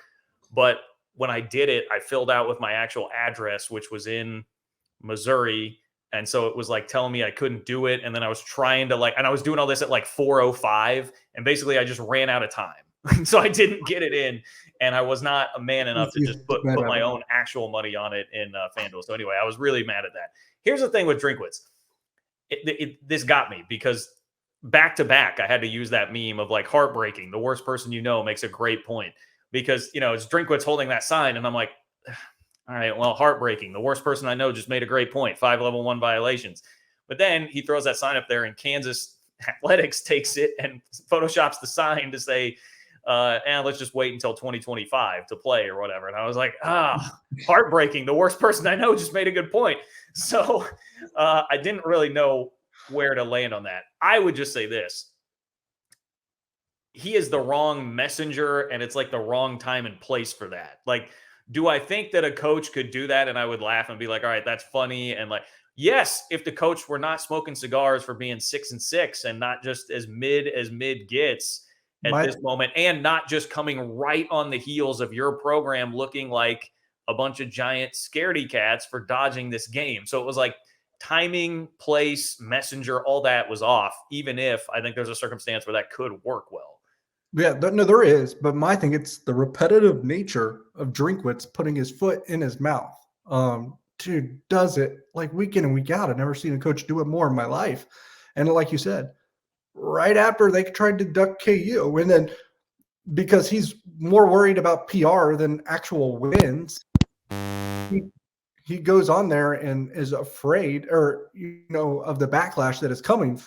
But when I did it, I filled out with my actual address, which was in Missouri. And so it was like telling me I couldn't do it. And then I was trying to and I was doing all this at like 4:05. And basically I just ran out of time. So I didn't get it in. And I was not a man enough to just put my own actual money on it in FanDuel. So anyway, I was really mad at that. Here's the thing with Drinkwitz. This got me, because back to back, I had to use that meme of like heartbreaking. The worst person makes a great point, because, it's Drinkwitz holding that sign. And I'm like, All right, well, heartbreaking. The worst person I know just made a great point. 5 level 1 violations. But then he throws that sign up there, and Kansas Athletics takes it and photoshops the sign to say, let's just wait until 2025 to play or whatever. And I was like, heartbreaking. The worst person I know just made a good point. So I didn't really know where to land on that. I would just say this. He is the wrong messenger, and it's like the wrong time and place for that. Like, do I think that a coach could do that? And I would laugh and be like, all right, that's funny. And like, yes, if the coach were not smoking cigars for being 6-6 and not just as mid gets at this moment, and not just coming right on the heels of your program looking like a bunch of giant scaredy cats for dodging this game. So it was like timing, place, messenger, all that was off, even if I think there's a circumstance where that could work well. Yeah, no, there is. But my thing, it's the repetitive nature of Drinkwitz putting his foot in his mouth. Dude does it like week in and week out. I've never seen a coach do it more in my life. And like you said, right after they tried to duck KU, and then because he's more worried about PR than actual wins, he goes on there and is afraid of the backlash that is coming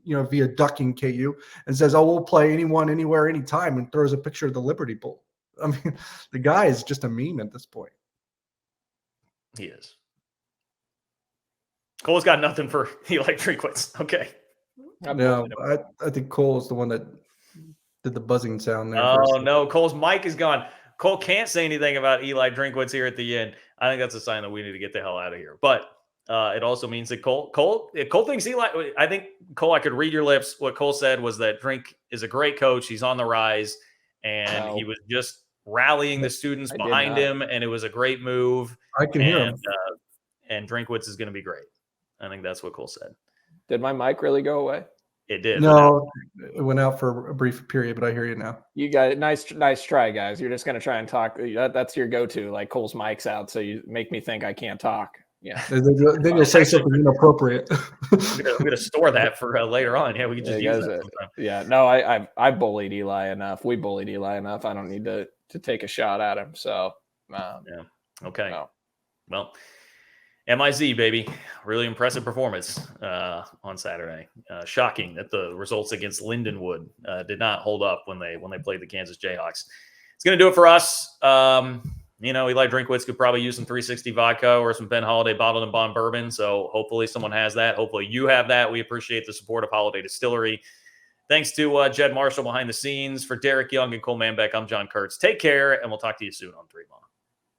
via ducking KU, and says, oh, we'll play anyone, anywhere, anytime, and throws a picture of the Liberty Bowl. I mean, the guy is just a meme at this point. He is. Cole's got nothing for Eli Drinkwitz. Okay. No, I think Cole is the one that did the buzzing sound there. Oh, no. Cole's mic is gone. Cole can't say anything about Eli Drinkwitz here at the end. I think that's a sign that we need to get the hell out of here. But it also means that Cole thinks Eli. I think, Cole, I could read your lips. What Cole said was that Drink is a great coach. He's on the rise, and he was just rallying the students behind him, and it was a great move. I can hear him. And Drinkwitz is going to be great. I think that's what Cole said. Did my mic really go away? It did. No, it went out for a brief period, but I hear you now. You guys, nice try, guys. You're just going to try and talk. That's your go-to, like Cole's mic's out, so you make me think I can't talk. Yeah. Then you'll say something inappropriate. I'm going to store that for later on. Yeah, we can just use that sometime. Yeah, no, I bullied Eli enough. We bullied Eli enough. I don't need to take a shot at him. So, yeah. Okay. No. Well, MIZ, baby. Really impressive performance on Saturday. Shocking that the results against Lindenwood did not hold up when they played the Kansas Jayhawks. It's going to do it for us. Eli Drinkwitz could probably use some 360 vodka or some Ben Holiday bottled and bond bourbon. So hopefully someone has that. Hopefully you have that. We appreciate the support of Holiday Distillery. Thanks to Jed Marshall behind the scenes. For Derek Young and Cole Manbeck, I'm John Kurtz. Take care, and we'll talk to you soon on 3 Law.